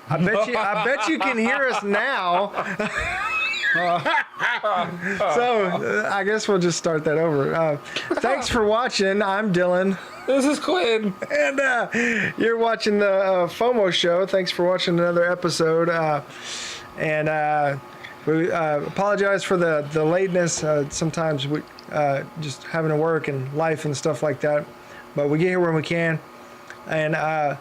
I bet you can hear us now. So I guess we'll just start that over. Thanks for watching. I'm Dylan. This is Quinn. And you're watching the FOMO show. Thanks for watching another episode. We apologize for the lateness. Sometimes we just having to work and life and stuff like that. But we get here when we can. And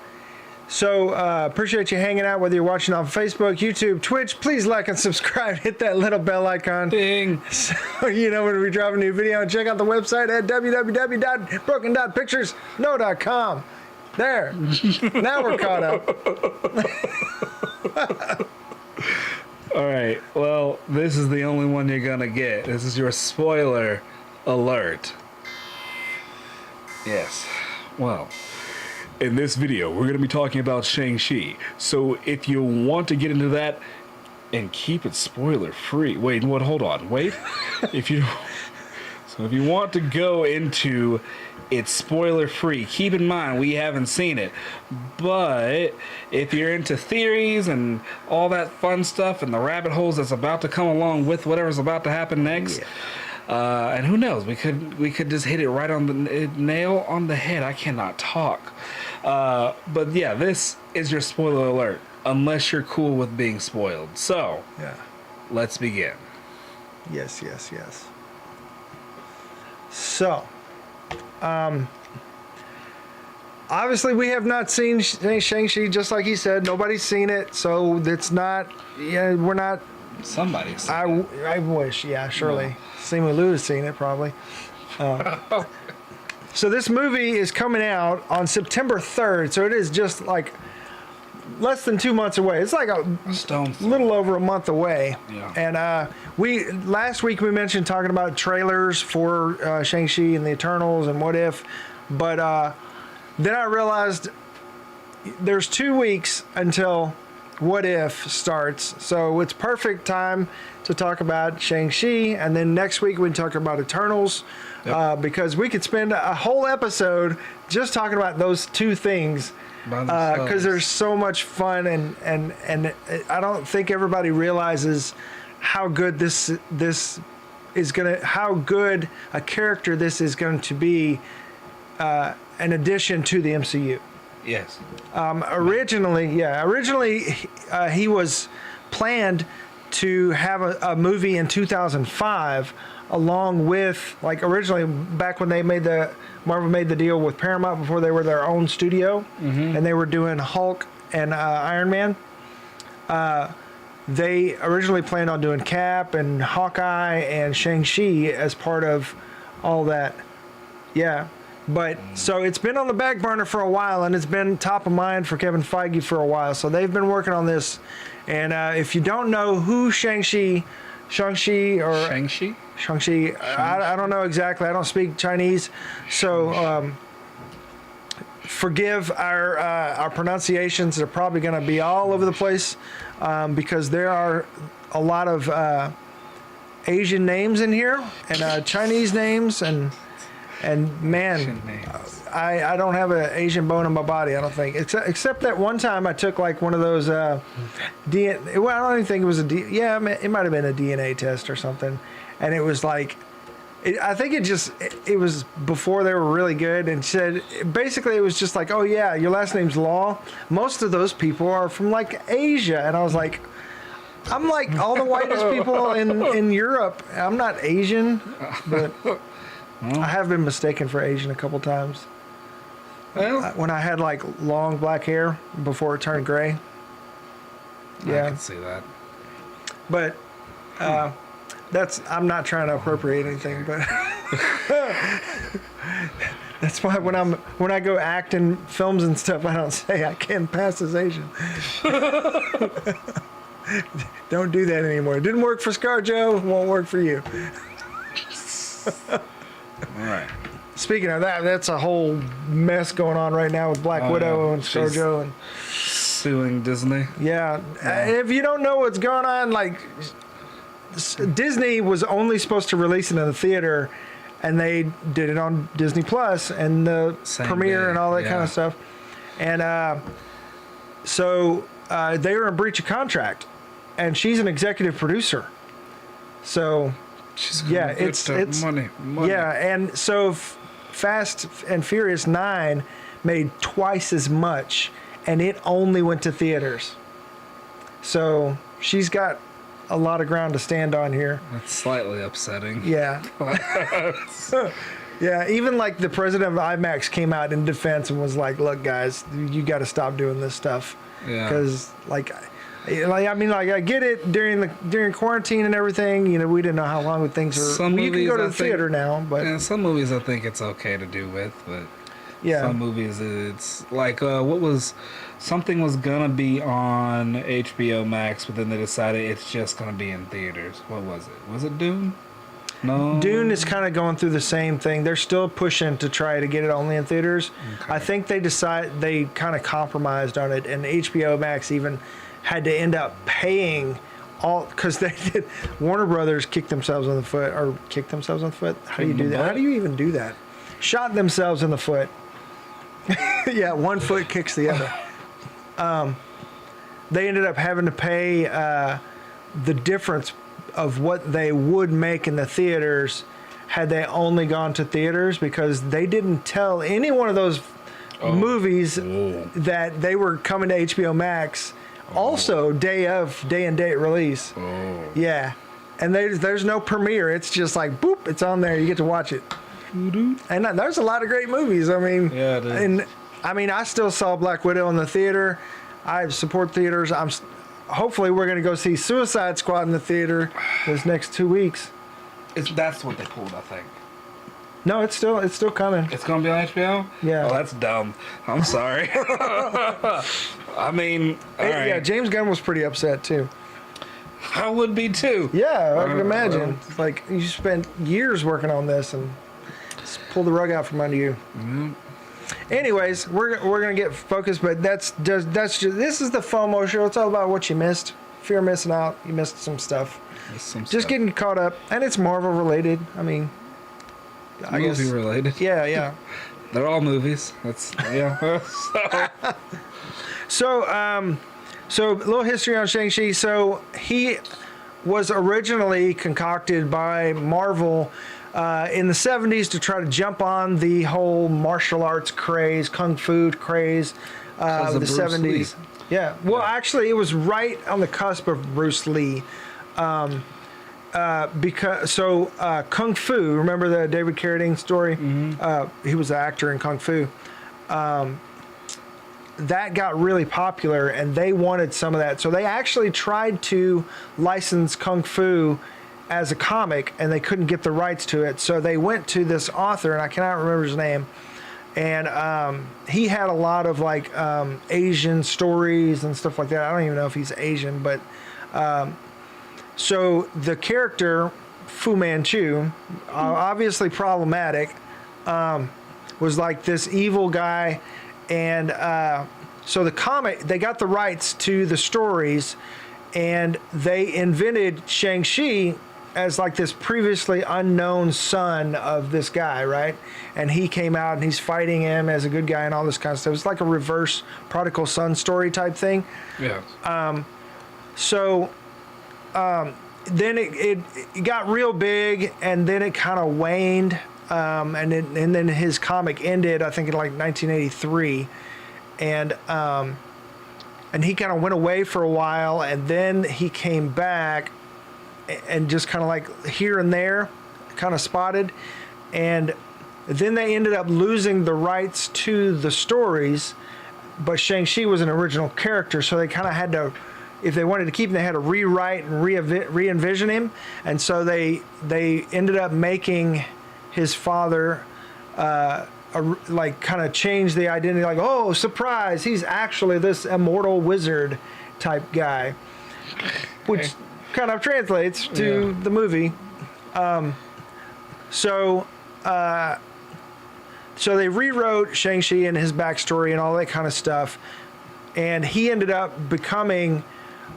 so appreciate you hanging out, whether you're watching on Facebook, YouTube, Twitch. Please like and subscribe. Hit that little bell icon. Ding. So you know when we drop a new video. And check out the website at www.broken.picturesno.com. There. Now we're caught up. All right. Well, this is the only one you're going to get. This is your spoiler alert. Yes. Well, in this video, we're going to be talking about Shang-Chi. So if you want to get into that and keep it spoiler free. Wait, what? Hold on. Wait. If you want to go into it spoiler free, keep in mind we haven't seen it. But if you're into theories and all that fun stuff and the rabbit holes that's about to come along with whatever's about to happen next, and who knows, we could just hit it right on the nail on the head. I cannot talk. But yeah, this is your spoiler alert, unless you're cool with being spoiled. So, let's begin. Yes. So, obviously we have not seen Shang-Chi, just like he said. Nobody's seen it, so it's not, we're not. Somebody's seen it. I wish, surely. No. Simu Liu has seen it, probably. So this movie is coming out on September 3rd, so it is just like less than 2 months away. It's like a little over a month away. Yeah. And last week we mentioned talking about trailers for Shang-Chi and the Eternals and What If, but then I realized there's 2 weeks until What If starts, so it's perfect time to talk about Shang-Chi, and then next week we can talk about Eternals. Yep. Because we could spend a whole episode just talking about those two things, because there's so much fun, and I don't think everybody realizes how good this is how good a character this is going to be, in addition to the MCU. Yes. Originally he was planned to have a movie in 2005. Along with, like, originally back when Marvel made the deal with Paramount before they were their own studio, and they were doing Hulk and Iron Man. They originally planned on doing Cap and Hawkeye and Shang-Chi as part of all that. Yeah. But so it's been on the back burner for a while, and it's been top of mind for Kevin Feige for a while. So they've been working on this. And if you don't know who Shang-Chi, I don't know exactly. I don't speak Chinese, so forgive our pronunciations. They're probably going to be all over the place, because there are a lot of Asian names in here and Chinese names, and man, I don't have an Asian bone in my body, I don't think. Except that one time I took like one of those DNA. Well, I don't even think it was it might have been a DNA test or something, and it was like, I think it was before they were really good, and said basically it was just like, oh yeah, your last name's Law. Most of those people are from like Asia, and I was like, I'm like all the whitest people in Europe. I'm not Asian, but I have been mistaken for Asian a couple times. Well, when I had like long black hair before it turned gray. Yeah, I can see that. But I'm not trying to appropriate anything, but that's why when I go act in films and stuff, I don't say I can pass as Asian. Don't do that anymore. It didn't work for ScarJo, won't work for you. All right. Speaking of that, that's a whole mess going on right now with Black Widow and ScarJo and suing Disney. Yeah. If you don't know what's going on, like, Disney was only supposed to release it in the theater, and they did it on Disney Plus and the premiere and all that kind of stuff. And so they were in breach of contract, and she's an executive producer. So, yeah, it's money. Yeah, and so Fast and Furious 9 made twice as much, and it only went to theaters. So she's got a lot of ground to stand on here. That's slightly upsetting. Yeah. Yeah, even like the president of IMAX came out in defense and was like, "Look, guys, you got to stop doing this stuff." Yeah. Because I get it during quarantine and everything. You know, we didn't know how long things were. You can go to the theater now, but yeah, some movies I think it's okay to do with, but yeah, some movies it's like something was gonna be on HBO Max, but then they decided it's just gonna be in theaters. What was it? Was it Dune? No. Dune is kind of going through the same thing. They're still pushing to try to get it only in theaters. Okay. I think they kind of compromised on it, and HBO Max even had to end up paying all because they did. Warner Brothers kicked themselves on the foot. How do you do that? How do you even do that? Shot themselves in the foot. Yeah, one foot kicks the other. They ended up having to pay the difference of what they would make in the theaters had they only gone to theaters, because they didn't tell any one of those movies that they were coming to HBO Max. Also, day and date release. Yeah, and there's no premiere. It's just like boop, it's on there. You get to watch it. And there's a lot of great movies. I mean, yeah, it is. And I still saw Black Widow in the theater. I support theaters. Hopefully we're going to go see Suicide Squad in the theater this next 2 weeks. That's what they pulled, I think. No, it's still coming. It's gonna be on HBO? Yeah. Oh, that's dumb. I'm sorry. I mean, all right. Yeah, James Gunn was pretty upset too. I would be too. Yeah, I can imagine. It's like you spent years working on this and just pull the rug out from under you. Mm-hmm. Anyways, we're gonna get focused, but that's just this is the FOMO show. It's all about what you missed. If you're missing out, you missed some stuff. Just getting caught up, and it's Marvel related. I mean, I guess movie related. Yeah. They're all movies. That's yeah. So a little history on Shang-Chi. So he was originally concocted by Marvel in the 70s to try to jump on the whole martial arts craze, kung fu craze of the 70s. Lee. Yeah. Well, actually, it was right on the cusp of Bruce Lee. Because Kung Fu, remember the David Carradine story? Mm-hmm. He was an actor in Kung Fu. That got really popular, and they wanted some of that. So they actually tried to license Kung Fu as a comic, and they couldn't get the rights to it. So they went to this author, and I cannot remember his name. And he had a lot of like Asian stories and stuff like that. I don't even know if he's Asian, but so the character Fu Manchu, obviously problematic, was like this evil guy, and so the comic, they got the rights to the stories, and they invented Shang-Chi as like this previously unknown son of this guy, right? And he came out and he's fighting him as a good guy and all this kind of stuff. It's like a reverse prodigal son story type thing. Yeah. Then it got real big, and then it kind of waned, and then his comic ended, I think in like 1983, and he kind of went away for a while, and then he came back, and just kind of like here and there, kind of spotted, and then they ended up losing the rights to the stories, but Shang-Chi was an original character, so they kind of had to, if they wanted to keep him, they had to rewrite and re-envision him. And so they ended up making his father like kind of change the identity, like, oh, surprise, he's actually this immortal wizard type guy, which kind of translates to the movie. So they rewrote Shang-Chi and his backstory and all that kind of stuff. And he ended up becoming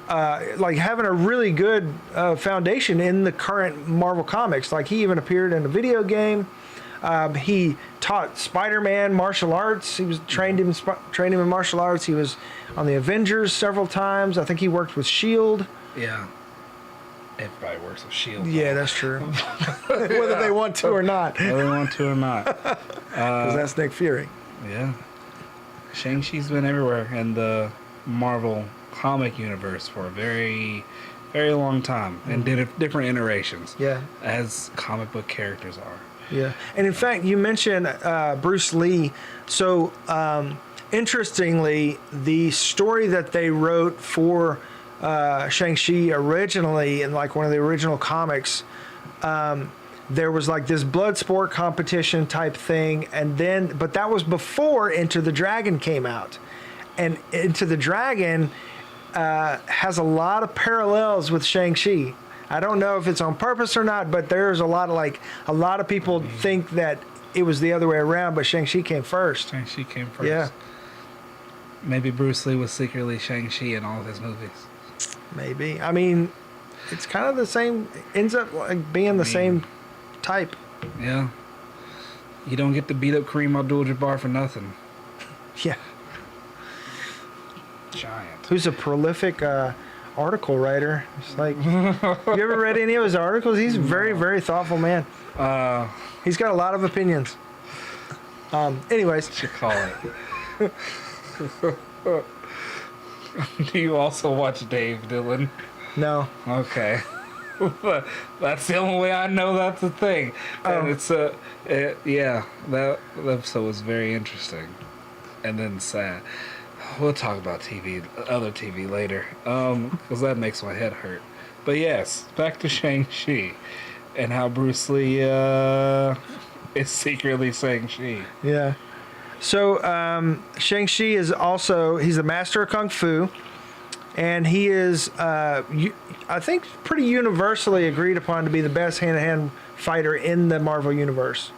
like having a really good foundation in the current Marvel comics. Like he even appeared in a video game. He taught Spider-Man martial arts. He was trained him in martial arts. He was on the Avengers several times. I think he worked with Shield. Yeah. Everybody works with Shield. Yeah, that's true. Whether they want to or not. Whether they want to or not. Because that's Nick Fury. Yeah. Shang-Chi's been everywhere in the Marvel comic universe for a very, very long time. And did different iterations. Yeah. As comic book characters are. Yeah. And in fact, you mentioned Bruce Lee. So, interestingly, the story that they wrote for Shang-Chi originally, in like one of the original comics, there was like this blood sport competition type thing, and then, but that was before Enter the Dragon came out, and Enter the Dragon has a lot of parallels with Shang-Chi. I don't know if it's on purpose or not, but there's a lot of people think that it was the other way around, but Shang-Chi came first. Shang-Chi came first. Yeah. Maybe Bruce Lee was secretly Shang-Chi in all of his movies. Maybe. I mean, it's kind of the same, ends up like being the same type. Yeah. You don't get to beat up Kareem Abdul-Jabbar for nothing. Yeah. Giant. Who's a prolific article writer. It's like, you ever read any of his articles? He's a very, very thoughtful man. He's got a lot of opinions. Anyways. What you call it? Do you also watch Dave Dillon? No. Okay. That's the only way I know that's a thing. And it's yeah, that episode was very interesting. And then sad. We'll talk about other TV later, because that makes my head hurt. But yes, back to Shang-Chi and how Bruce Lee is secretly Shang-Chi. Yeah. So Shang-Chi is also, he's a master of Kung Fu, and he is, I think, pretty universally agreed upon to be the best hand-to-hand fighter in the Marvel Universe.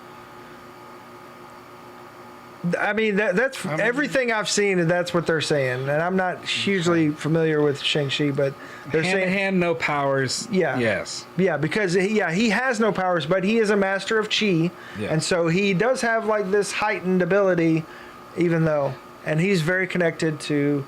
I mean, that's everything I've seen, and that's what they're saying. And I'm not hugely familiar with Shang-Chi, but they're saying hand, no powers. Yeah. Yes. Yeah, because he has no powers, but he is a master of Chi, and so he does have like this heightened ability, even though, and he's very connected to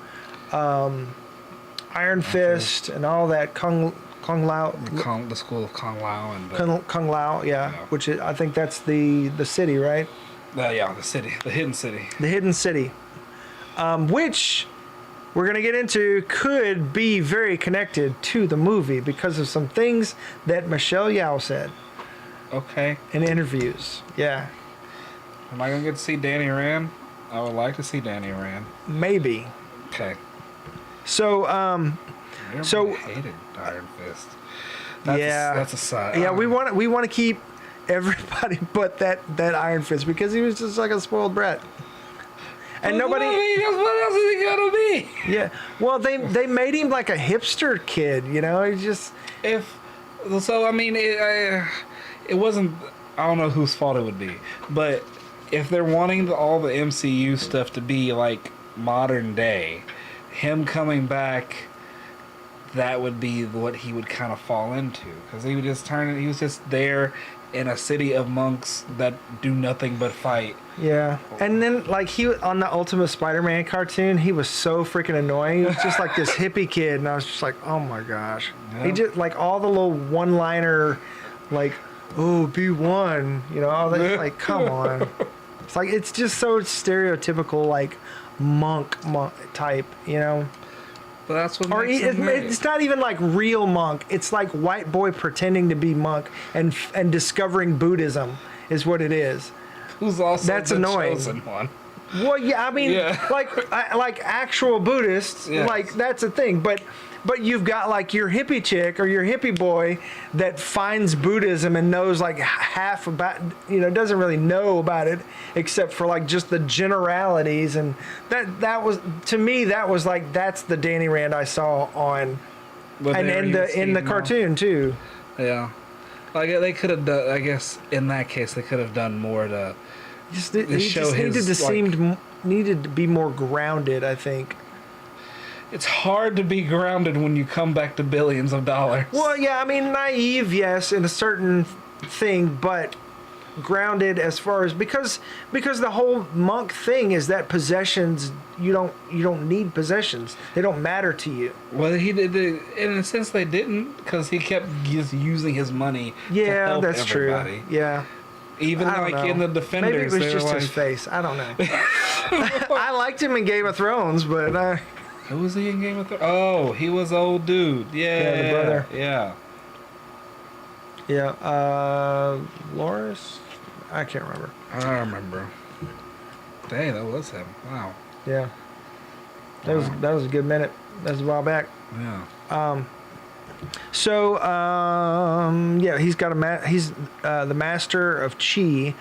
Iron Fist and all that Kung Lao. The school of Kung Lao and Kung Lao, yeah. Which is, I think that's the city, right? Yeah, the city, the hidden city. The hidden city, which we're going to get into, could be very connected to the movie because of some things that Michelle Yeoh said. Okay. In interviews, yeah. Am I going to get to see Danny Rand? I would like to see Danny Rand. Maybe. Okay. So, Everybody hated Iron Fist. That's a side. Yeah, we want to keep everybody but that Iron Fist because he was just like a spoiled brat. And nobody. What else is he gonna be? Yeah. Well, they made him like a hipster kid. You know, he just. It wasn't. I don't know whose fault it would be, but if they're wanting all the MCU stuff to be like modern day, him coming back, that would be what he would kind of fall into because he would just he was just there in a city of monks that do nothing but fight. Yeah. And then like he on the Ultimate Spider-Man cartoon, he was so freaking annoying. He was just like this hippie kid, and I was just like, oh my gosh. Yeah. He just like all the little one-liner, like, oh, be one, you know, all that. Like, come on. It's like it's just so stereotypical, like monk type, you know. But that's what or it's not even like real monk. It's like white boy pretending to be monk and discovering Buddhism is what it is. Who's also that's the annoying. Chosen one. Well, yeah, I mean, like actual Buddhists, yes. Like that's a thing. But you've got like your hippie chick or your hippie boy that finds Buddhism and knows like half about, you know, doesn't really know about it except for like just the generalities. And that was, to me, that was like, that's the Danny Rand I saw on, and in the cartoon too. Yeah. Like they could have done, I guess in that case, they could have done more to needed to be more grounded, I think. It's hard to be grounded when you come back to billions of dollars. Well, yeah, I mean, naive, yes, in a certain thing, but grounded as far as because the whole monk thing is that possessions you don't need possessions. They don't matter to you. Well, he did. In a sense, they didn't, because he kept just using his money. To Yeah, help that's everybody. true. Yeah. Even I don't like know. in the Defenders, Maybe it was they just were his like, face. I don't know. I liked him in Game of Thrones, but who was he in Game of Thrones? Oh, he was old dude. Yeah, the brother. Yeah. yeah, Loris, I can't remember. I don't remember. Dang, that was him. Wow. Yeah, that was a good minute. That was a while back. Yeah. So yeah, he's got he's the master of chi.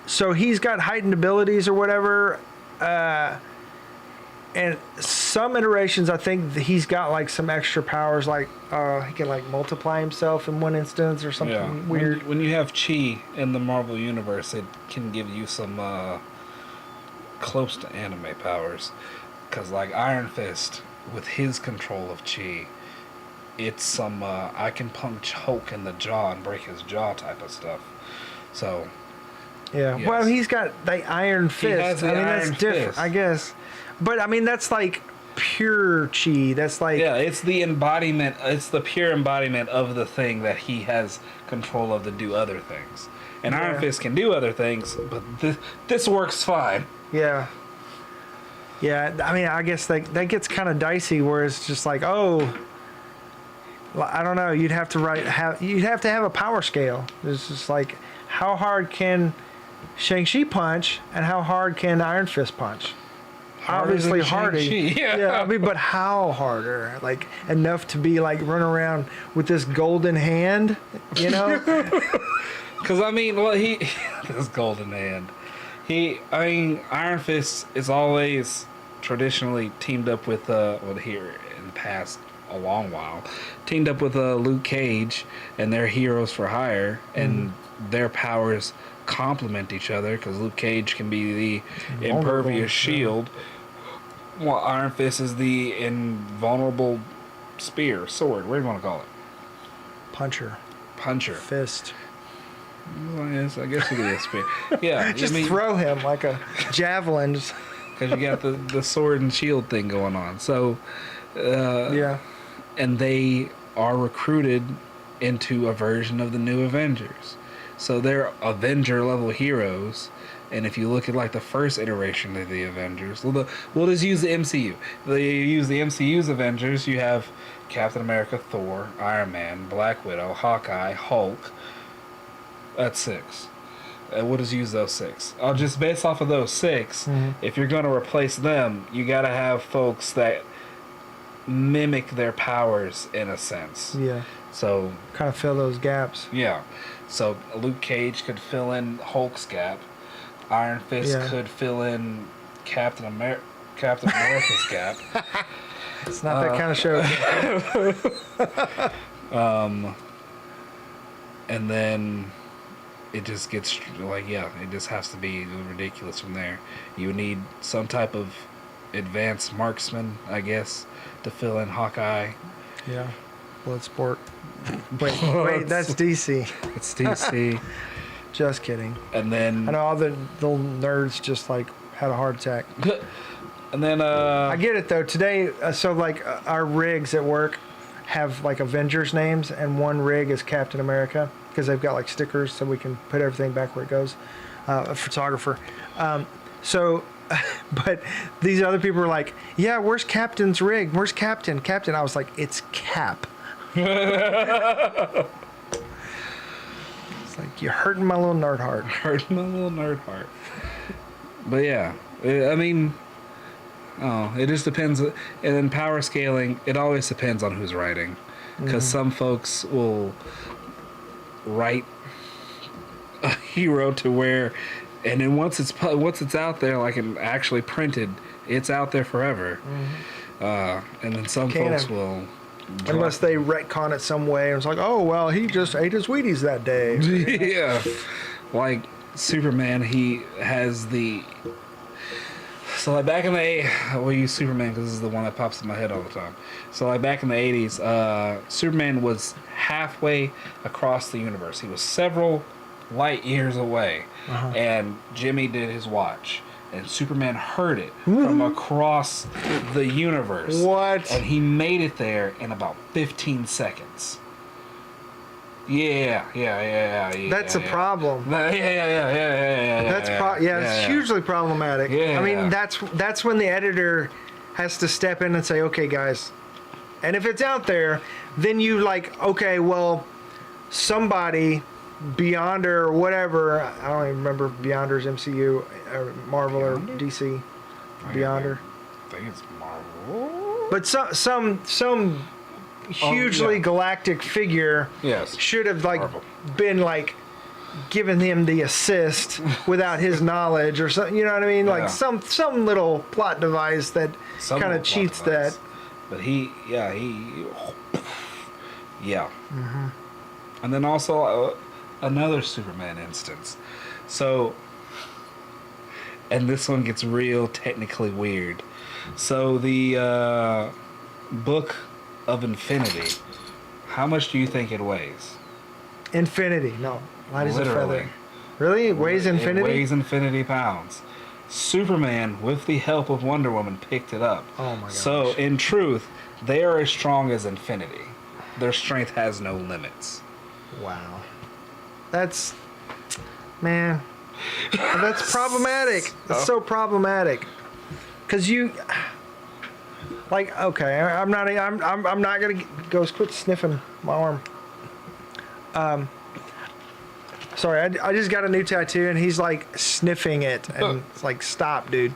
So he's got heightened abilities or whatever. And some iterations, I think he's got like some extra powers, like he can like multiply himself in one instance or something weird. When you have chi in the Marvel universe, it can give you some close to anime powers. Because like Iron Fist, with his control of chi, it's some I can punch Hulk in the jaw and break his jaw type of stuff. So Yeah. yes. Well, he's got the Iron Fist. has the I mean, Iron that's different, Fist. I guess. But I mean, that's like pure chi. That's like yeah, it's the embodiment. It's the pure embodiment of the thing that he has control of to do other things. And Yeah. Iron Fist can do other things, but this works fine. Yeah. Yeah, I mean, I guess that gets kind of dicey where it's just like, oh, I don't know. You'd have to have a power scale. It's just like, how hard can Shang-Chi punch and how hard can Iron Fist punch? Harder Obviously than harder. Shang-Chi, yeah. Yeah, I mean, but how harder? Like enough to be like run around with this golden hand, you know? Because I mean, well, this golden hand. Iron Fist is always traditionally teamed up with here in the past a long while, teamed up with Luke Cage, and they're heroes for hire, and their powers complement each other because Luke Cage can be the impervious shield, while Iron Fist is the invulnerable sword, whatever you want to call it. Puncher. Fist. Well, yes, I guess it is spear. Yeah, Just throw him like a javelin. because you got the sword and shield thing going on. So, Yeah. and they are recruited into a version of the new Avengers. So they're Avenger level heroes. And if you look at like the first iteration of the Avengers, we'll just use the MCU. They use the MCU's Avengers. You have Captain America, Thor, Iron Man, Black Widow, Hawkeye, Hulk. That's 6. We'll just use those 6. Just based off of those 6, if you're going to replace them, you got to have folks that mimic their powers in a sense. Yeah. So Kind of fill those gaps. yeah. So Luke Cage could fill in Hulk's gap. Iron Fist could fill in Captain America's gap. It's not that kind of show. And then it just gets like, it just has to be ridiculous from there. You would need some type of advanced marksman, I guess, to fill in Hawkeye. Yeah. Bloodsport. Wait, that's DC. It's DC. Just kidding. And then I know all the little nerds just like had a heart attack. and then I get it though. Today, so like our rigs at work have like Avengers names, and one rig is Captain America because they've got like stickers so we can put everything back where it goes. A photographer. So, but these other people were like, "Yeah, where's Captain's rig? Where's Captain? Captain?" I was like, "It's Cap." It's like, you're hurting my little nerd heart. Hurting my little nerd heart. But yeah, I mean, it just depends. And then power scaling, it always depends on who's writing, because some folks will write a hero to where, and then once it's out there, like and actually printed, it's out there forever. And then some folks will. Unless they retcon it some way, and it's like, oh well, he just ate his Wheaties that day. Yeah, like Superman, he has the. So like back in the we'll use Superman because this is the one that pops in my head all the time. So like back in the 80s, Superman was halfway across the universe. He was several light years away, and Jimmy did his watch, and Superman heard it from across the universe. What? And he made it there in about 15 seconds. Yeah. That's a problem. Yeah. It's hugely problematic. Yeah. I mean, that's when the editor has to step in and say, okay, guys. And if it's out there, then you like, okay, well, somebody, Beyonder or whatever, I don't even remember Beyonder's MCU, or Marvel or DC. Beyonder. I think it's Marvel. But some hugely galactic figure should have like Marvel. been like giving him the assist without his knowledge or something. You know what I mean? Yeah. Like some little plot device that kind of cheats that. But he. And then also another Superman instance. So, and this one gets real technically weird. So the Book of Infinity, how much do you think it weighs? Infinity, no. Light as a Literally. feather. Really? It weighs infinity? It weighs infinity pounds. Superman, with the help of Wonder Woman, picked it up. Oh my gosh. So, in truth, they are as strong as infinity. Their strength has no limits. Wow. That's, man, that's problematic. That's so problematic. Because you, like, okay, I'm not gonna go quit sniffing my arm. Sorry, I just got a new tattoo and he's like sniffing it and it's like, stop, dude.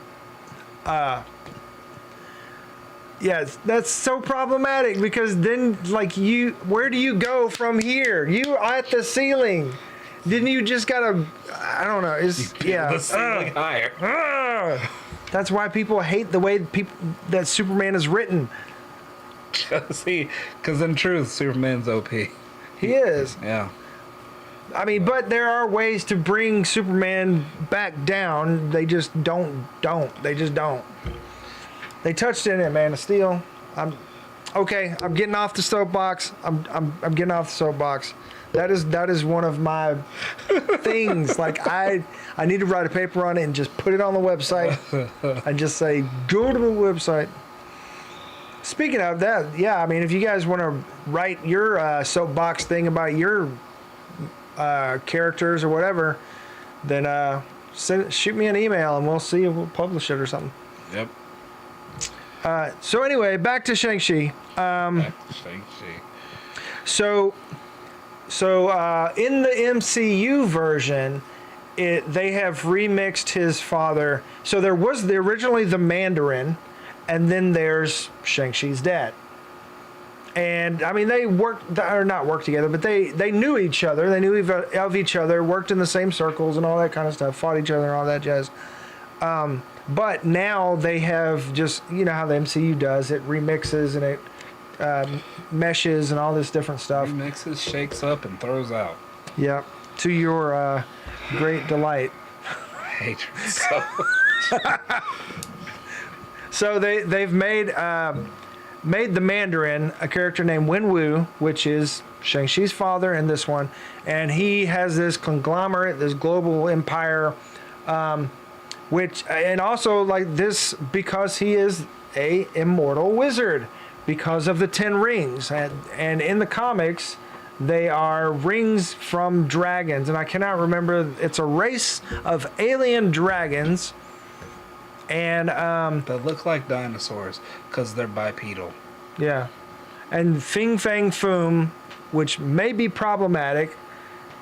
Yeah, that's so problematic because then like where do you go from here? You at the ceiling. Didn't you just gotta, I don't know, The ceiling higher. That's why people hate the way that Superman is written. See, because in truth, Superman's OP. He is. Yeah. I mean, but there are ways to bring Superman back down. They just don't. They just don't. They touched in it, Man of Steel. I'm getting off the soapbox. I'm getting off the soapbox. That is one of my things. Like I need to write a paper on it and just put it on the website and just say go to the website. Speaking of that, yeah, I mean, if you guys want to write your soapbox thing about your characters or whatever, then shoot me an email and we'll see if we'll publish it or something. Yep. So anyway, back to Shang-Chi. Shang-Chi. So in the MCU version, they have remixed his father. So there was originally the Mandarin, and then there's Shang-Chi's dad. And I mean, they not worked together, but they knew each other. They knew of each other, worked in the same circles and all that kind of stuff, fought each other and all that jazz. But now they have just, you know how the MCU does, it remixes and it meshes and all this different stuff. Mixes, shakes up, and throws out. Yeah, to your great delight. Hatred so So they've made the Mandarin a character named Wenwu, which is Shang-Chi's father in this one, and he has this conglomerate, this global empire, and also like this because he is a immortal wizard because of the 10 rings, and in the comics they are rings from dragons, and I cannot remember, it's a race of alien dragons. And they look like dinosaurs because they're bipedal. Yeah, and Fing Fang Foom, which may be problematic,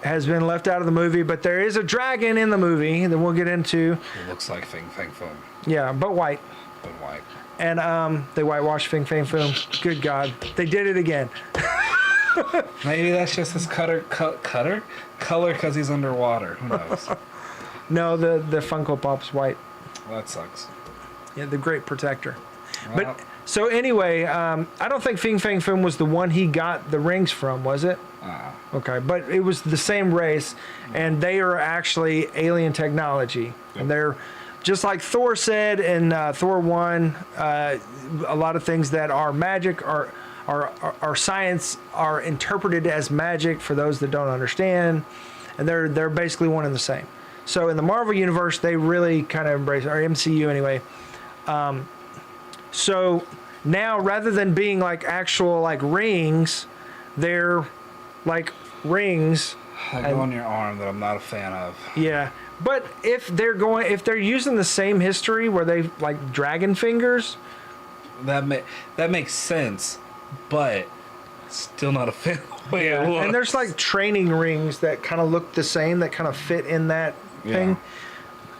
has been left out of the movie, but there is a dragon in the movie that we'll get into. It looks like Fing Fang Foom. Yeah, but white. But white. And they whitewashed Fing Fang Foom. Good God, they did it again. Maybe that's just his color because he's underwater. Who knows? No, the Funko Pop's white. Well, that sucks. Yeah, the great protector. Well, But so anyway, I don't think Fing Fang Foom was the one he got the rings from, was it? Okay, but it was the same race, and they are actually alien technology, and they're just like Thor said in Thor 1. A lot of things that are magic are science are interpreted as magic for those that don't understand, and they're basically one and the same. So in the Marvel universe, they really kind of embrace, or MCU anyway. So now rather than being like actual like rings, they're like rings. Like on your arm that I'm not a fan of. Yeah, but if they're using the same history where they like dragon fingers, That makes sense, but still not a fan of the way it looks. and there's like training rings that kind of look the same, that kind of fit in that thing.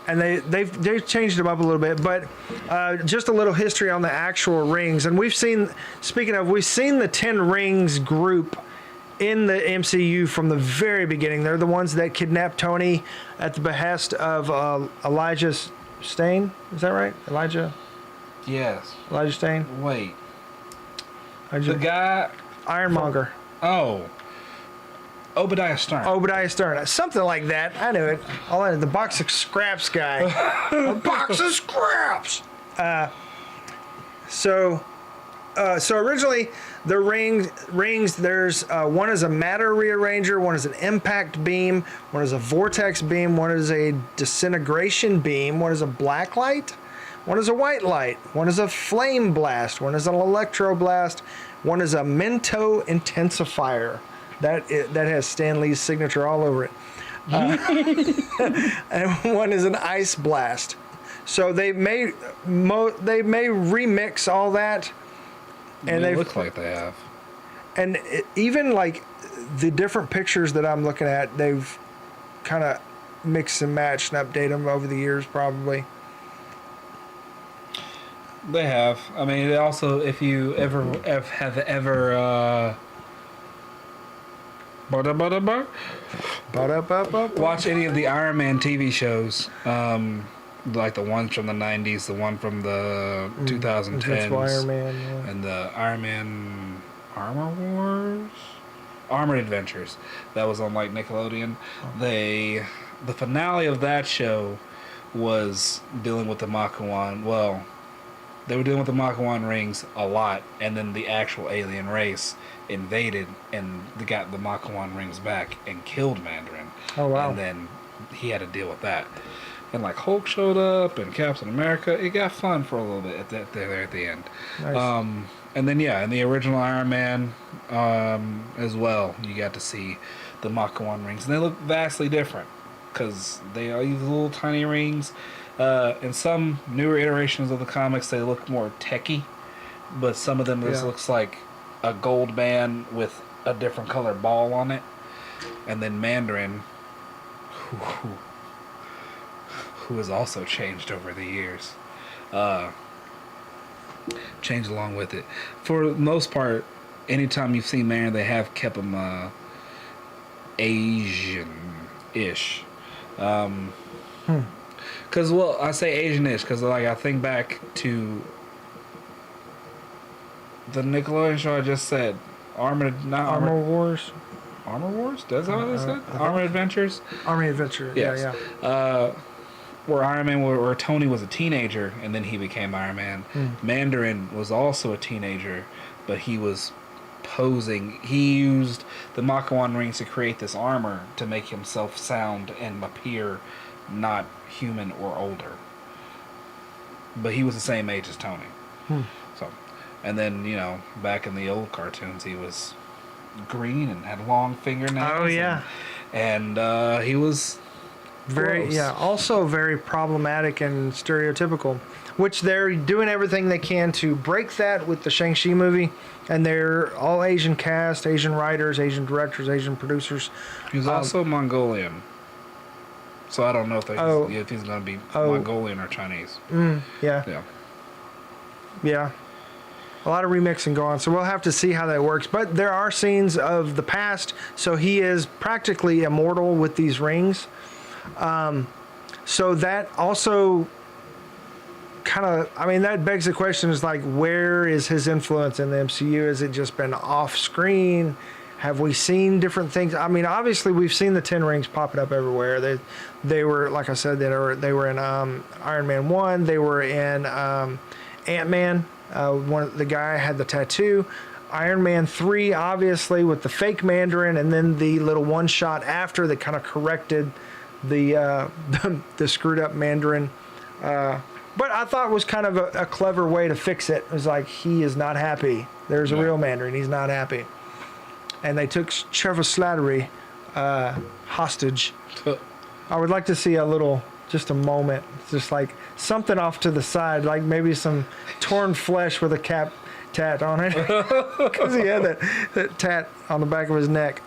And they've changed them up a little bit, but just a little history on the actual rings. And we've seen the 10 Rings group in the MCU from the very beginning. They're the ones that kidnapped Tony at the behest of Elijah Stane. Is that right? Elijah Stane? Wait. Elijah, The guy... Ironmonger. Obadiah Stern. Something like that. I knew it. The box of scraps guy. A box of scraps. So originally the rings. There's one is a matter rearranger, one is an impact beam, one is a vortex beam, one is a disintegration beam, one is a black light, one is a white light, one is a flame blast, one is an electro blast, one is a Mento intensifier. That has Stan Lee's signature all over it. And one is an ice blast. So they may remix all that, and they look like they have. And even like the different pictures that I'm looking at, they've kind of mixed and matched and updated them over the years, probably. They have. I mean, they also, if you ever have ever. Watch any of the Iron Man TV shows, like the ones from the 90s, the one from the 2010s, Iron Man, and the Iron Man Armored Adventures. That was on like Nickelodeon. The finale of that show was dealing with the Makuan. Well, they were dealing with the Makuan rings a lot, and then the actual alien race invaded and they got the Makuan rings back and killed Mandarin. Oh wow! And then he had to deal with that. And like Hulk showed up and Captain America. It got fun for a little bit at the end. Nice. And then in the original Iron Man as well, you got to see the Makuan rings, and they look vastly different because they are these little tiny rings. In some newer iterations of the comics, they look more techy, but some of them just looks like a gold band with a different color ball on it. And then Mandarin, who has also changed over the years, changed along with it. For the most part, anytime you've seen Mandarin, they have kept him Asian-ish. Because, I say Asian-ish because, like, I think back to the Nickelodeon show I just said, Armor Wars. Armor Wars? That's what they said? Armored Adventures? Army Adventure. Yes. Yeah. Where Iron Man, where Tony was a teenager and then he became Iron Man. Mandarin was also a teenager, but he was posing. He used the Makuan rings to create this armor to make himself sound and appear not human or older. But he was the same age as Tony. So, and then, back in the old cartoons, he was green and had long fingernails. Oh, yeah. And he was gross. Also very problematic and stereotypical, which they're doing everything they can to break that with the Shang-Chi movie. And they're all Asian cast, Asian writers, Asian directors, Asian producers. He was also Mongolian. So I don't know if he's going to be Mongolian or Chinese. Yeah. A lot of remixing going on, so we'll have to see how that works. But there are scenes of the past, so he is practically immortal with these rings. So that also that begs the question, is like, where is his influence in the MCU? Has it just been off screen? Have we seen different things? I mean, obviously we've seen the 10 rings popping up everywhere. They were, like I said, they were in Iron Man 1. They were in Ant-Man. The guy had the tattoo. Iron Man 3, obviously, with the fake Mandarin, and then the little one shot after that kind of corrected the the screwed up Mandarin. But I thought it was kind of a clever way to fix it. It was like, he is not happy. There's a real Mandarin. He's not happy. And they took Trevor Slattery hostage. I would like to see just a moment, just like something off to the side, like maybe some torn flesh with a cap tat on it. Because he had that tat on the back of his neck.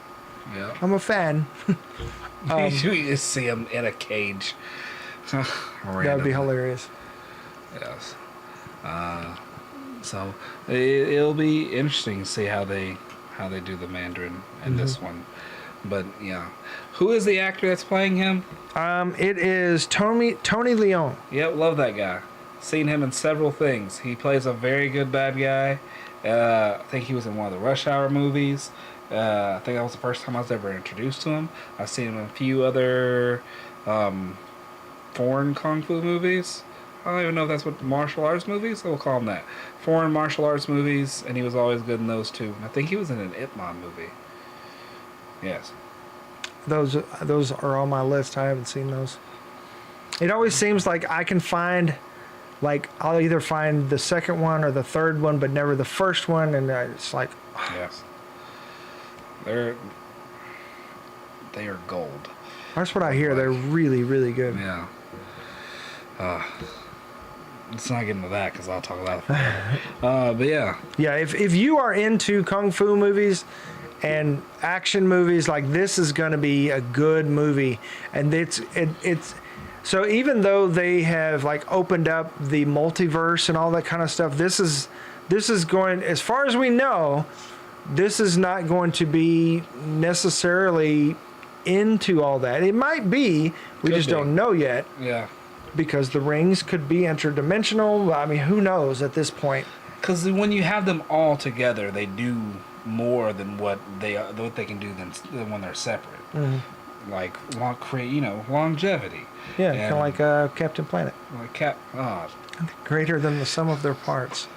Yeah. I'm a fan. You just see him in a cage. That would be hilarious. Yes. So it'll be interesting to see how they do the Mandarin in this one. But yeah, who is the actor that's playing him? It is Tony Leone. Yep, love that guy. Seen him in several things. He plays a very good bad guy. I think he was in one of the Rush Hour movies. I think that was the first time I was ever introduced to him. I've seen him in a few other foreign kung fu movies. I don't even know if that's what martial arts movies, so we'll call them that. Foreign martial arts movies, and he was always good in those too. And I think he was in an Ip Man movie. Yes. Those are on my list. I haven't seen those. It always seems like I can find, like, I'll either find the second one or the third one, but never the first one, and it's like... Yes. They are gold. That's what I hear. They're really, really good. Yeah. Let's not get into that because I'll talk about it forever. But yeah. Yeah, if you are into kung fu movies and action movies, like, this is going to be a good movie. And it's so even though they have, like, opened up the multiverse and all that kind of stuff, this is going, as far as we know, this is not going to be necessarily into all that. It might be, we just don't know yet. Yeah. Because the rings could be interdimensional. I mean, who knows at this point? Because when you have them all together, they do more than what they can do than when they're separate. Mm-hmm. Like longevity. Yeah, kind of like Captain Planet. Like Greater than the sum of their parts.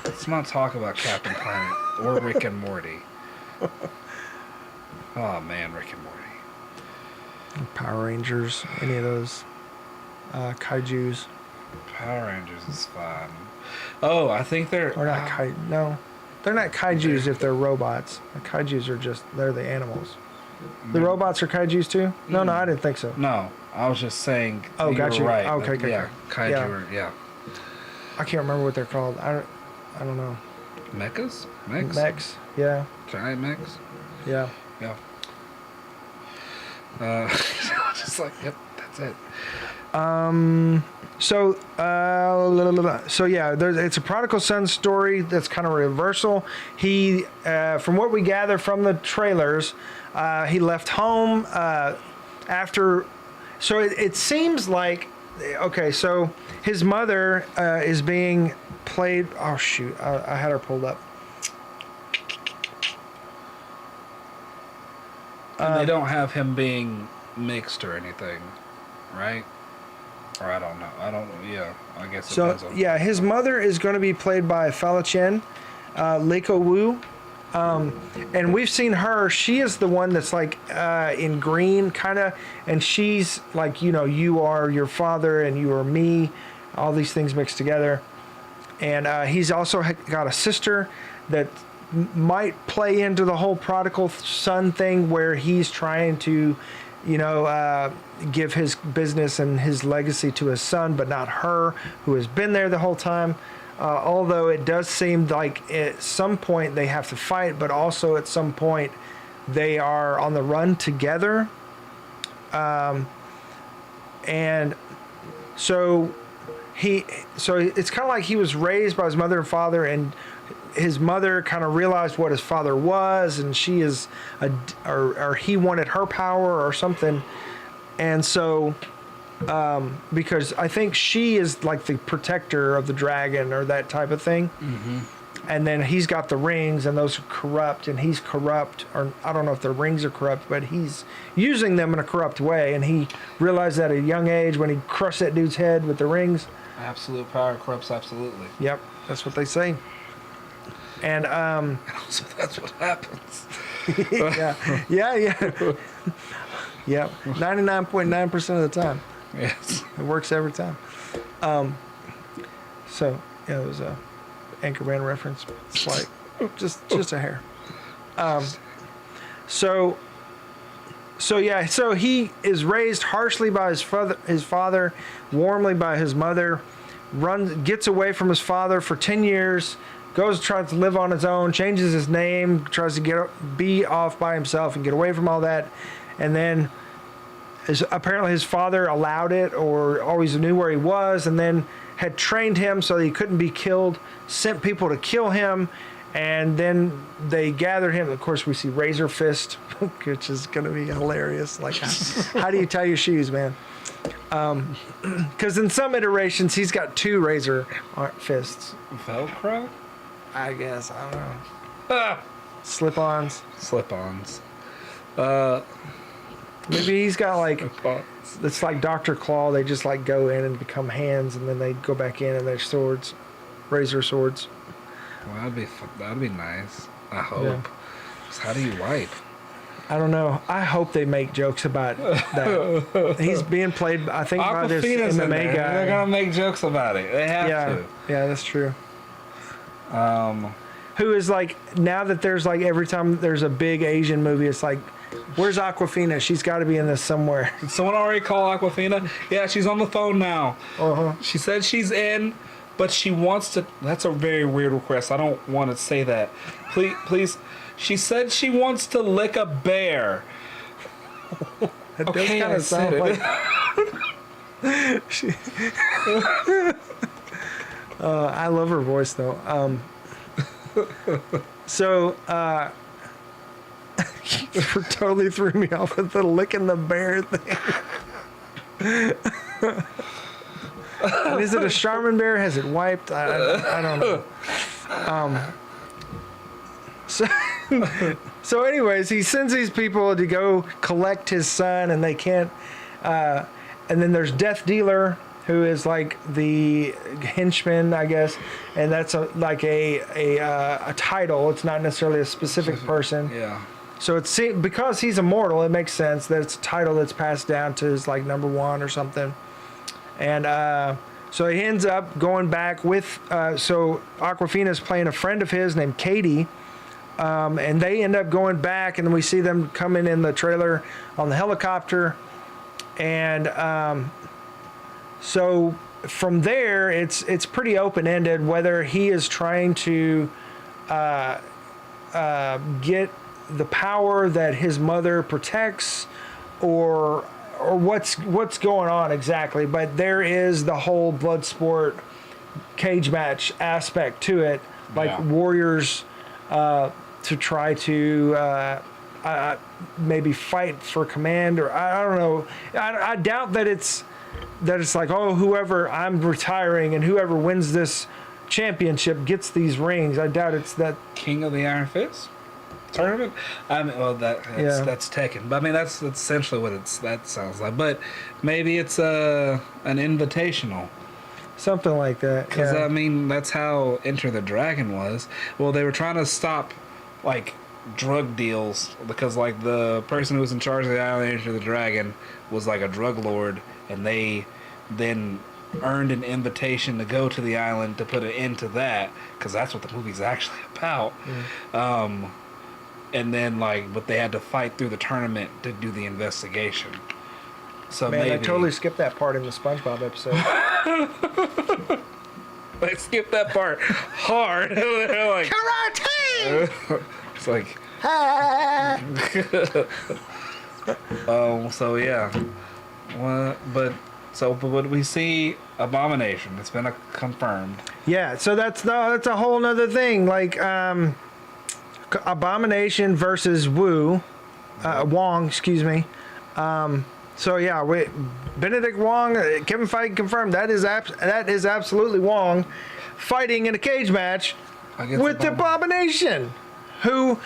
Let's not talk about Captain Planet or Rick and Morty. Oh man, Rick and Morty. Power Rangers, any of those kaijus. Power Rangers is fun. Oh, I think they're... Or not no. They're not kaijus if they're robots. The kaijus are they're the animals. The robots are kaijus too? No, I didn't think so. No, I was just saying. Oh, you gotcha. were right. Okay. Yeah, kaiju. Yeah. I can't remember what they're called. I don't know. Mechas? Mechs. Yeah. Giant mechs? Yeah. Yeah. Just like, yep, that's it. So yeah, it's a prodigal son story that's kind of a reversal. He, from what we gather from the trailers, he left home after. So it seems like, okay, so his mother is being played. Oh shoot, I had her pulled up. And they don't have him being mixed or anything, right? Or I don't know. Yeah, I guess it depends on... Yeah, his mother is going to be played by Fala Chen, Leiko Wu. And we've seen her. She is the one that's like in green, kind of. And she's like, you are your father and you are me. All these things mixed together. And he's also got a sister that might play into the whole prodigal son thing where he's trying to, give his business and his legacy to his son, but not her, who has been there the whole time. Although it does seem like at some point they have to fight, but also at some point they are on the run together. And so it's kind of like he was raised by his mother and father, and his mother kind of realized what his father was, and she is or he wanted her power or something. And so, because I think she is like the protector of the dragon or that type of thing. Mm-hmm. And then he's got the rings, and those are corrupt, and he's corrupt, or I don't know if the rings are corrupt, but he's using them in a corrupt way. And he realized that at a young age when he crushed that dude's head with the rings. Absolute power corrupts absolutely. Yep, that's what they say. And So that's what happens. yeah, yeah. 99.9% of the time, Yes. it works every time. So yeah, it was a Anchorman reference, slight, just a hair. So yeah, so he is raised harshly by his father, warmly by his mother, gets away from his father for 10 years, tries to live on his own, changes his name, tries to be off by himself and get away from all that, and then apparently his father allowed it or always knew where he was, and then had trained him so that he couldn't be killed, sent people to kill him. And then they gathered him. Of course, we see Razor Fist, which is going to be hilarious. Like, how do you tie your shoes, man? Because in some iterations, he's got 2 razor fists. Velcro? I guess. I don't know. Slip-ons. Slip-ons. Maybe he's got like, Slip-ons. it's like Dr. Claw. They just like go in and become hands, and then they go back in and they're swords, razor swords. Well, that'd be nice. I hope. Yeah. 'Cause how do you wipe? I don't know. I hope they make jokes about that. He's being played, I think, by this Aquafina's in MMA there. guy. They're gonna make jokes about it. They have Yeah, to. yeah, that's true. Who is like, now that there's like, every time there's a big Asian movie, it's like, where's Aquafina? She's got to be in this somewhere. Did someone already call Aquafina? Yeah, she's on the phone now. Uh-huh. She said she's in, but she wants to. That's a very weird request. I don't want to say that. Please. She said she wants to lick a bear. It Okay, does kind I of sound said like. I love her voice though. So you totally threw me off with the licking the bear thing. And is it a Charmin bear? Has it wiped? I don't know. So anyways, he sends these people to go collect his son, and they can't. And then there's Death Dealer, who is like the henchman, I guess, and that's like a title. It's not necessarily a specific person. Yeah. So it's because he's immortal, it makes sense that it's a title that's passed down to his like number 1 or something. And so he ends up going back with. So Aquafina's playing a friend of his named Katie. And they end up going back, and then we see them coming in the trailer on the helicopter. And so from there, it's pretty open-ended whether he is trying to get the power that his mother protects, or what's going on exactly. But there is the whole blood sport cage match aspect to it, like warriors. To try to maybe fight for command, or I don't know. I doubt that it's like, oh, whoever, I'm retiring, and whoever wins this championship gets these rings. I doubt it's that. King of the Iron Fist tournament. I mean, well, that's Tekken, but I mean that's essentially what that sounds like. But maybe it's an invitational. Something like that. Because yeah. I mean, that's how Enter the Dragon was. Well, they were trying to stop like drug deals, because like the person who was in charge of the island Enter the Dragon was like a drug lord, and they then earned an invitation to go to the island to put an end to that, because that's what the movie's actually about. And then but they had to fight through the tournament to do the investigation. So Man, maybe I totally skipped that part in the SpongeBob episode. They skipped that part hard. They're like, Karate! it's like, so yeah. But we see Abomination. It's been confirmed. Yeah, so that's a whole nother thing. Like Abomination versus Wong, excuse me. So yeah, Benedict Wong, Kevin Feige confirmed that is absolutely Wong fighting in a cage match with the Abomination, who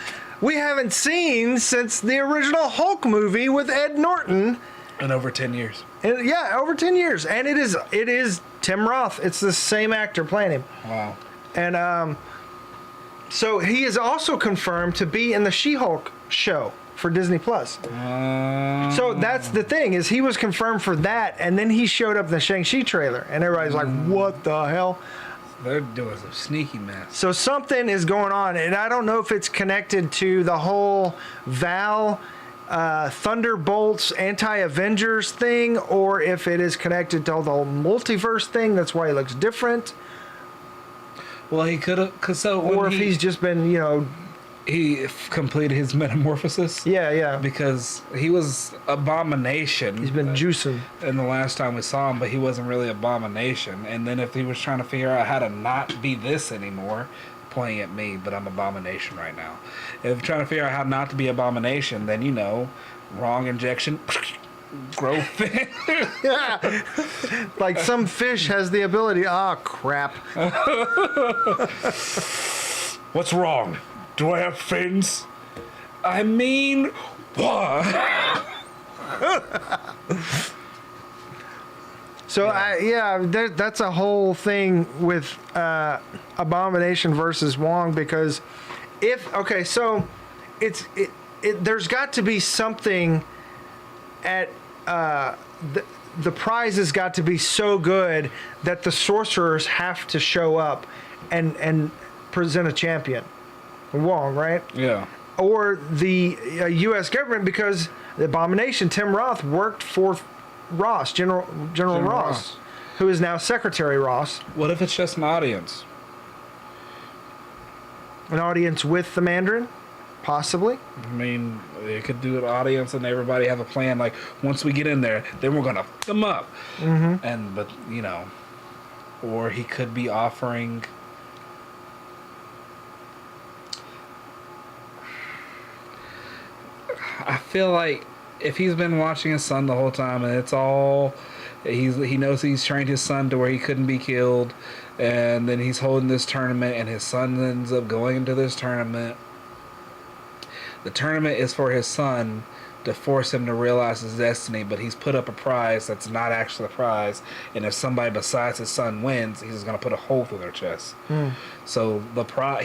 we haven't seen since the original Hulk movie with Ed Norton. In over 10 years. And, yeah, over 10 years, and it is Tim Roth. It's the same actor playing him. Wow. And So he is also confirmed to be in the She-Hulk show for Disney Plus. So that's the thing, is he was confirmed for that, and then he showed up in the Shang-Chi trailer, and everybody's like, what the hell? They're doing some sneaky mess. So something is going on, and I don't know if it's connected to the whole Val Thunderbolts anti-Avengers thing, or if it is connected to the whole multiverse thing. That's why he looks different. Well, he could have, Or if he's just been, he completed his metamorphosis. yeah. Because he was Abomination. He's been juicing. In the last time we saw him, but he wasn't really Abomination. And then if he was trying to figure out how to not be this anymore, pointing at me, but I'm Abomination right now. If trying to figure out how not to be Abomination, then wrong injection, grow fin. Yeah. Like some fish has the ability. Oh, crap. What's wrong? Do I have fins? I mean, what? So that's a whole thing with Abomination versus Wong, because there's got to be something at the prize has got to be so good that the sorcerers have to show up and present a champion. Wong, right? Yeah. Or the U.S. government, because the Abomination, Tim Roth, worked for Ross, General Ross, who is now Secretary Ross. What if it's just an audience? An audience with the Mandarin? Possibly. I mean, they could do an audience and everybody have a plan. Like, once we get in there, then we're going to fuck them up. Mm-hmm. But, or he could be offering... I feel like if he's been watching his son the whole time and it's all... He knows he's trained his son to where he couldn't be killed, and then he's holding this tournament and his son ends up going into this tournament. The tournament is for his son to force him to realize his destiny, but he's put up a prize that's not actually a prize, and if somebody besides his son wins, he's going to put a hole through their chest. So the prize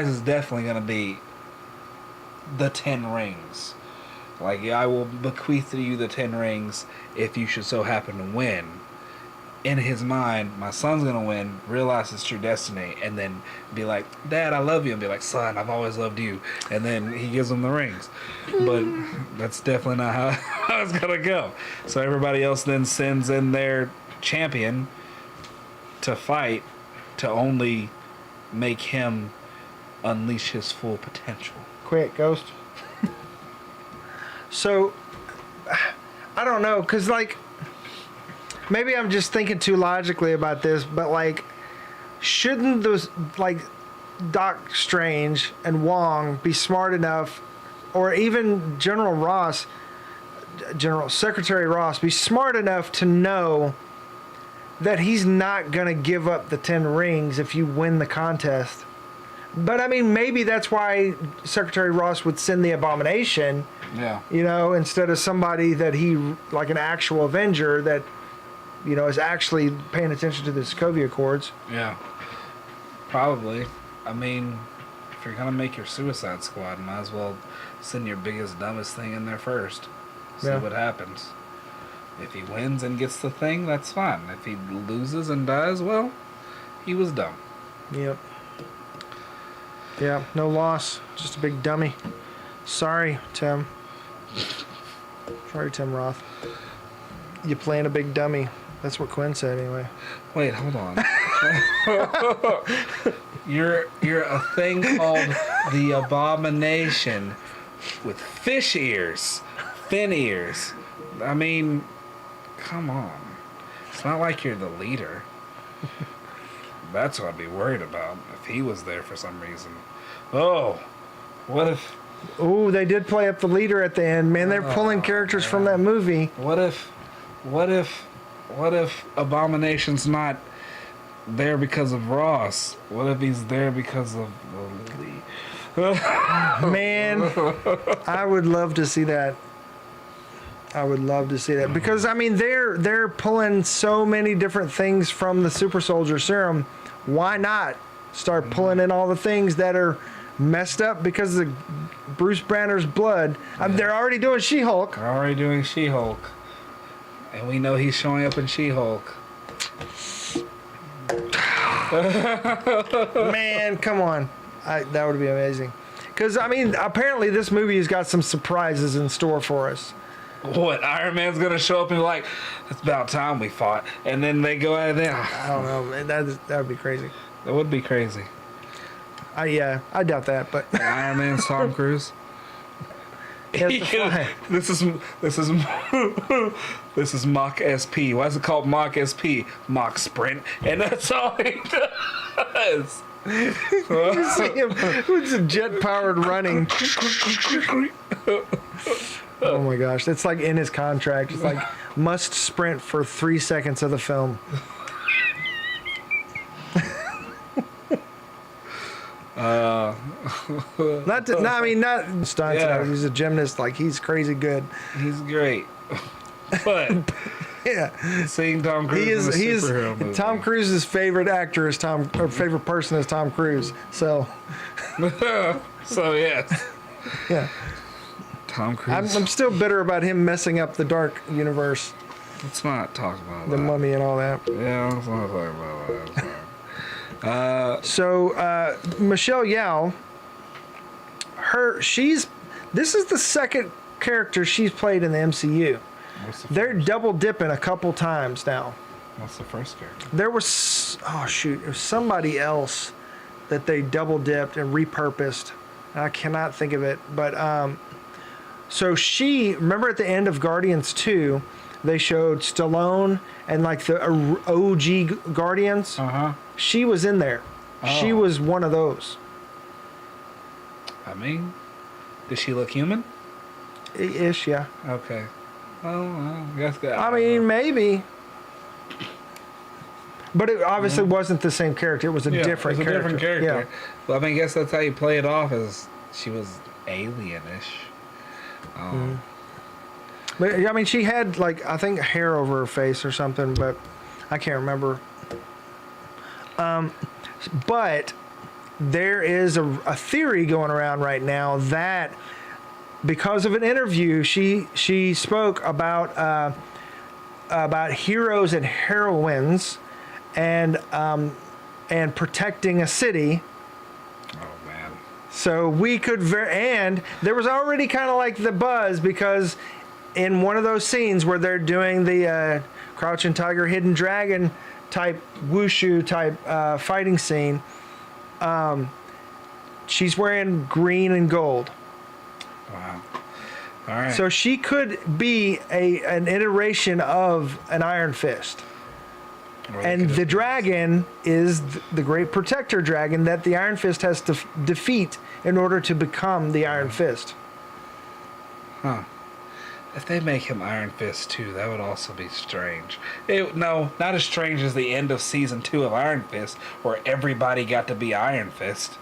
is definitely going to be the 10 rings. Like, I will bequeath to you the 10 rings if you should so happen to win. In his mind, my son's going to win, realize his true destiny, and then be like, Dad, I love you. And be like, son, I've always loved you. And then he gives him the rings. But that's definitely not how it's going to go. So everybody else then sends in their champion to fight to only make him unleash his full potential. Quick, Ghost. So, I don't know, because, maybe I'm just thinking too logically about this, but, shouldn't those, Doc Strange and Wong be smart enough, or even General Secretary Ross, be smart enough to know that he's not going to give up the 10 rings if you win the contest? But, I mean, maybe that's why Secretary Ross would send the Abomination, instead of somebody that like an actual Avenger that, is actually paying attention to the Sokovia Accords. Yeah. Probably. I mean, if you're going to make your Suicide Squad, might as well send your biggest, dumbest thing in there first. See what happens. If he wins and gets the thing, that's fine. If he loses and dies, well, he was dumb. Yep. Yeah, no loss. Just a big dummy. Sorry, Tim. Sorry, Tim Roth. You playing a big dummy. That's what Quinn said anyway. Wait, hold on. You're a thing called the Abomination with fish ears, fin ears. I mean, come on. It's not like you're the leader. That's what I'd be worried about if he was there for some reason. Oh, what if... Oh, they did play up the leader at the end. Man, they're pulling characters from that movie. What if Abomination's not there because of Ross? What if he's there because of the Man, I would love to see that. I would love to see that, because I mean they're pulling so many different things from the super soldier serum. Why not start pulling in all the things that are messed up because of Bruce Banner's blood. They're already doing She-Hulk. They're already doing She-Hulk. And we know he's showing up in She-Hulk. Man, come on. That would be amazing. Because, I mean, apparently this movie has got some surprises in store for us. What, Iron Man's going to show up and be like, it's about time we fought. And then they go out of there. I don't know, man. That would be crazy. That would be crazy. I doubt that, but Iron Man's Tom Cruise. he has to fly. This is Mach SP. Why is it called Mach SP? Mach Sprint. And that's all he does. You see him with a jet-powered running. Oh my gosh, it's like in his contract. It's like must sprint for 3 seconds of the film. Not stunts. Yeah. He's a gymnast. Like, he's crazy good. He's great. But Yeah, seeing Tom Cruise in a superhero movie. Tom Cruise's favorite actor is favorite person is Tom Cruise. So So yes. yeah, Tom Cruise. I'm still bitter about him messing up the Dark Universe, Let's not talk about the that. Mummy and all that. Yeah, let's not talk about that. It's fine. So Michelle Yeoh, this is the second character she's played in the MCU. They're double dipping a couple times now. What's the first character? There was it was somebody else that they double dipped and repurposed. I cannot think of it, but so remember at the end of Guardians 2, they showed Stallone and like the OG Guardians. She was in there. She was one of those. I mean, does she look human? Ish, yeah. Okay. Well, I guess that. I mean, maybe. But it obviously wasn't the same character. It was a different character. Different character. Yeah. Well, I mean, I guess that's how you play it off, as she was alienish. But I mean, she had like, I think, hair over her face or something, but I can't remember. But there is a theory going around right now that because of an interview, she spoke about heroes and heroines and protecting a city. Oh man. So we could and there was already kind of like the buzz because in one of those scenes where they're doing the Crouching Tiger, Hidden Dragon type wushu type fighting scene, she's wearing green and gold. Wow. All right. So she could be an iteration of an Iron Fist. And the dragon is the great protector dragon that the Iron Fist has to defeat in order to become the Iron Fist. Huh. If they make him Iron Fist too, that would also be strange. No, not as strange as the end of season 2 of Iron Fist, where everybody got to be Iron Fist.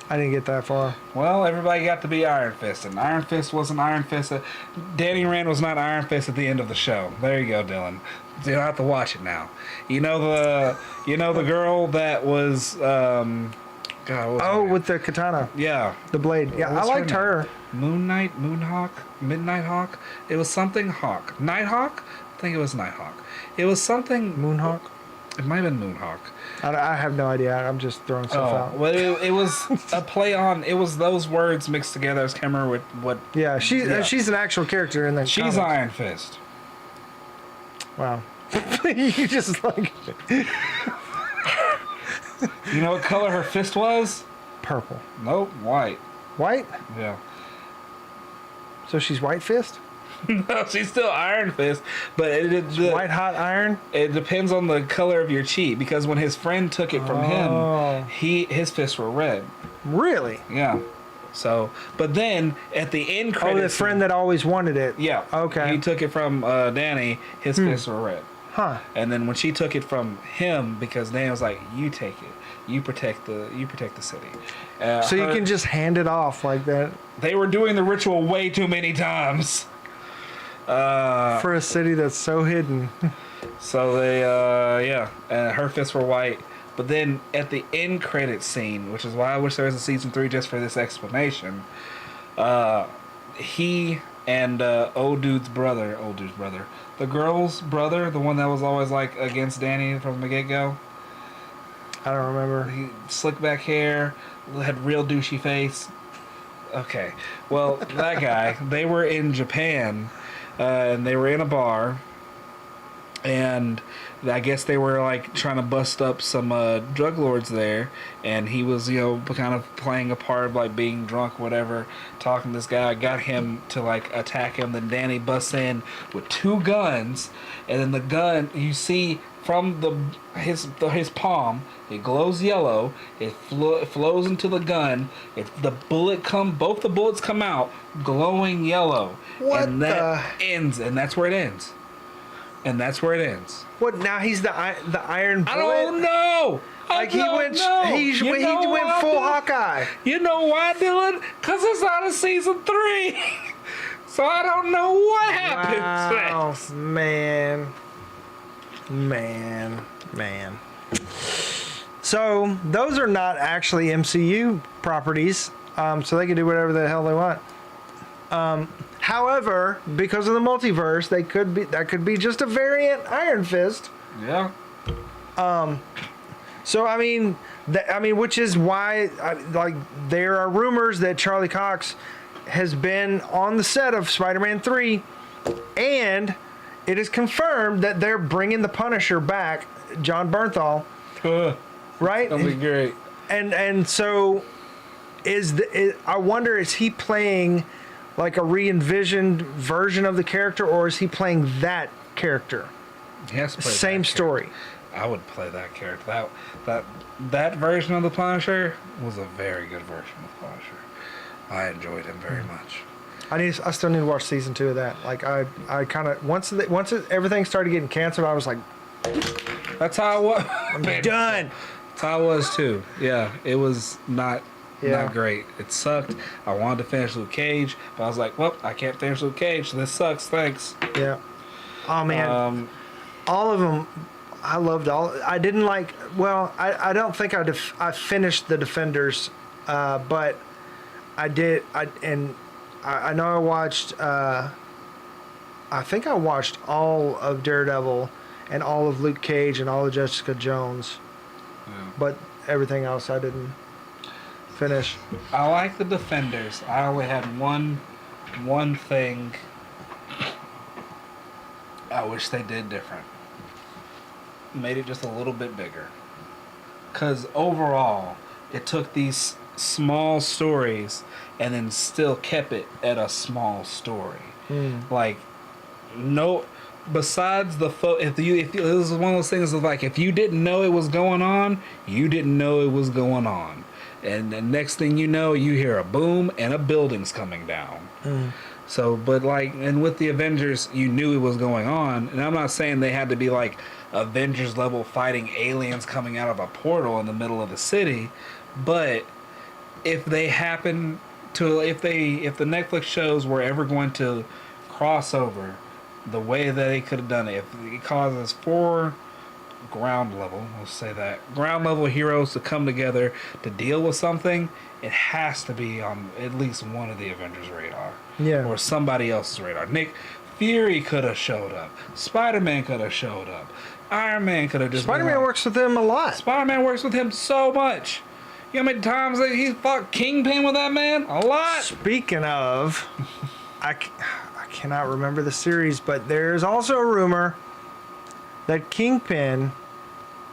I didn't get that far. Well, everybody got to be Iron Fist, and Iron Fist wasn't Iron Fist. Danny Rand was not Iron Fist at the end of the show. There you go, Dylan. You don't have to watch it now. You know the girl that was God. What was her name? With the katana, Yeah. the blade. Yeah, I What's liked her. Moon Knight, Moonhawk, Midnight Hawk. It was something Hawk. Nighthawk? I think it was Nighthawk. It was something. Moonhawk. It might have been Moonhawk. I have no idea. I'm just throwing stuff out. Well, it was a play on. It was those words mixed together. I just can't remember what. Yeah, she's an actual character in the She's comics. Iron Fist. Wow. You just like You know what color her fist was? purple. Nope, white. White? Yeah. So she's White Fist? No, she's still Iron Fist, but White hot iron? it depends on the color of your chi. Because when his friend took it from him, his fists were red. Really? Yeah. So, but then at the end credits, The friend that always wanted it. yeah, Okay. he took it from Danny. His fists were red. Huh. And then when she took it from him, because Danny was like, "You take it. You protect the city." So you can just hand it off like that They were doing the ritual way too many times. for a city that's so hidden. So they, and her fists were white. But then at the end credit scene, which is why I wish there was a season 3 just for this explanation, he and old dude's brother, the girl's brother, the one that was always like against Danny from the get-go. I don't remember. He slick back hair, had real douchey face. Okay, well, that guy, they were in Japan, and they were in a bar, and I guess they were like trying to bust up some drug lords there, and he was, you know, kind of playing a part of like being drunk, whatever, talking to this guy, got him to like attack him. Then Danny busts in with 2 guns, and then the gun you see from his palm, it glows yellow. It flows into the gun. Both the bullets come out glowing yellow. What and that ends, and that's where it ends. And that's where it ends. What? Now he's the Iron Bullet? I don't know. He went full Hawkeye. You know why, Dylan? Because it's out of season 3. So I don't know what happens. Oh, man. So those are not actually MCU properties, so they can do whatever the hell they want. However, because of the multiverse, that could be just a variant Iron Fist. Yeah. So I mean, which is why there are rumors that Charlie Cox has been on the set of Spider-Man 3, and it is confirmed that they're bringing the Punisher back, John Bernthal. Right? That'll be great. And so I wonder, is he playing like a re-envisioned version of the character, or is he playing that character? He has to play Same that story. Character. I would play that character. That version of the Punisher was a very good version of the Punisher. I enjoyed him very much. I still need to watch season 2 of that. Like I kind of once everything started getting canceled, I was like, that's how I was. I'm done. That's how I was too. Yeah, it was not great. It sucked. I wanted to finish Luke Cage, but I was like, well, I can't finish Luke Cage, so this sucks. Thanks. Yeah. Oh man. All of them. I loved all. I didn't like. Well, I don't think I finished the Defenders, but I did. I know I watched. I think I watched all of Daredevil and all of Luke Cage and all of Jessica Jones, but everything else I didn't finish. I like the Defenders. I only had one thing I wish they did different. Made it just a little bit bigger. Because overall, it took these small stories and then still kept it at a small story. Like, no, besides the if this is one of those things of like, if you didn't know it was going on, you didn't know it was going on. And the next thing you know, you hear a boom and a building's coming down. So, but like, and with the Avengers, you knew it was going on. And I'm not saying they had to be like Avengers level fighting aliens coming out of a portal in the middle of the city, but if they happen to, if the Netflix shows were ever going to cross over the way that they could have done it, if it causes 4 ground level, let's say that, ground level heroes to come together to deal with something, it has to be on at least one of the Avengers radar. Yeah. Or somebody else's radar. Nick Fury could have showed up. Spider-Man could have showed up. Iron Man could have just Spider-Man works with him a lot. Spider-Man works with him so much. You know how many times that he fought Kingpin with that man? A lot. Speaking of, I cannot remember the series, but there's also a rumor that Kingpin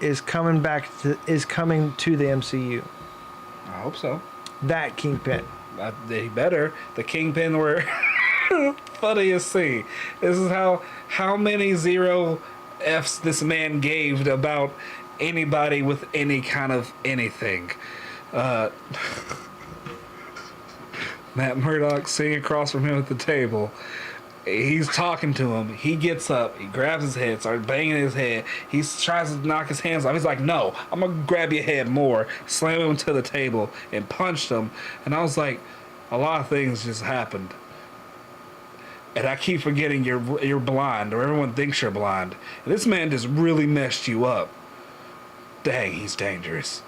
is coming to the MCU. I hope so. That Kingpin. They better. The Kingpin were funny as see. This is how many zero F's this man gave about anybody with any kind of anything. Matt Murdock sitting across from him at the table. He's talking to him. He gets up. He grabs his head, starts banging his head. He tries to knock his hands off. He's like, no, I'm going to grab your head more. Slam him to the table and punched him. And I was like, a lot of things just happened. And I keep forgetting you're blind, or everyone thinks you're blind. And this man just really messed you up. dang, he's dangerous.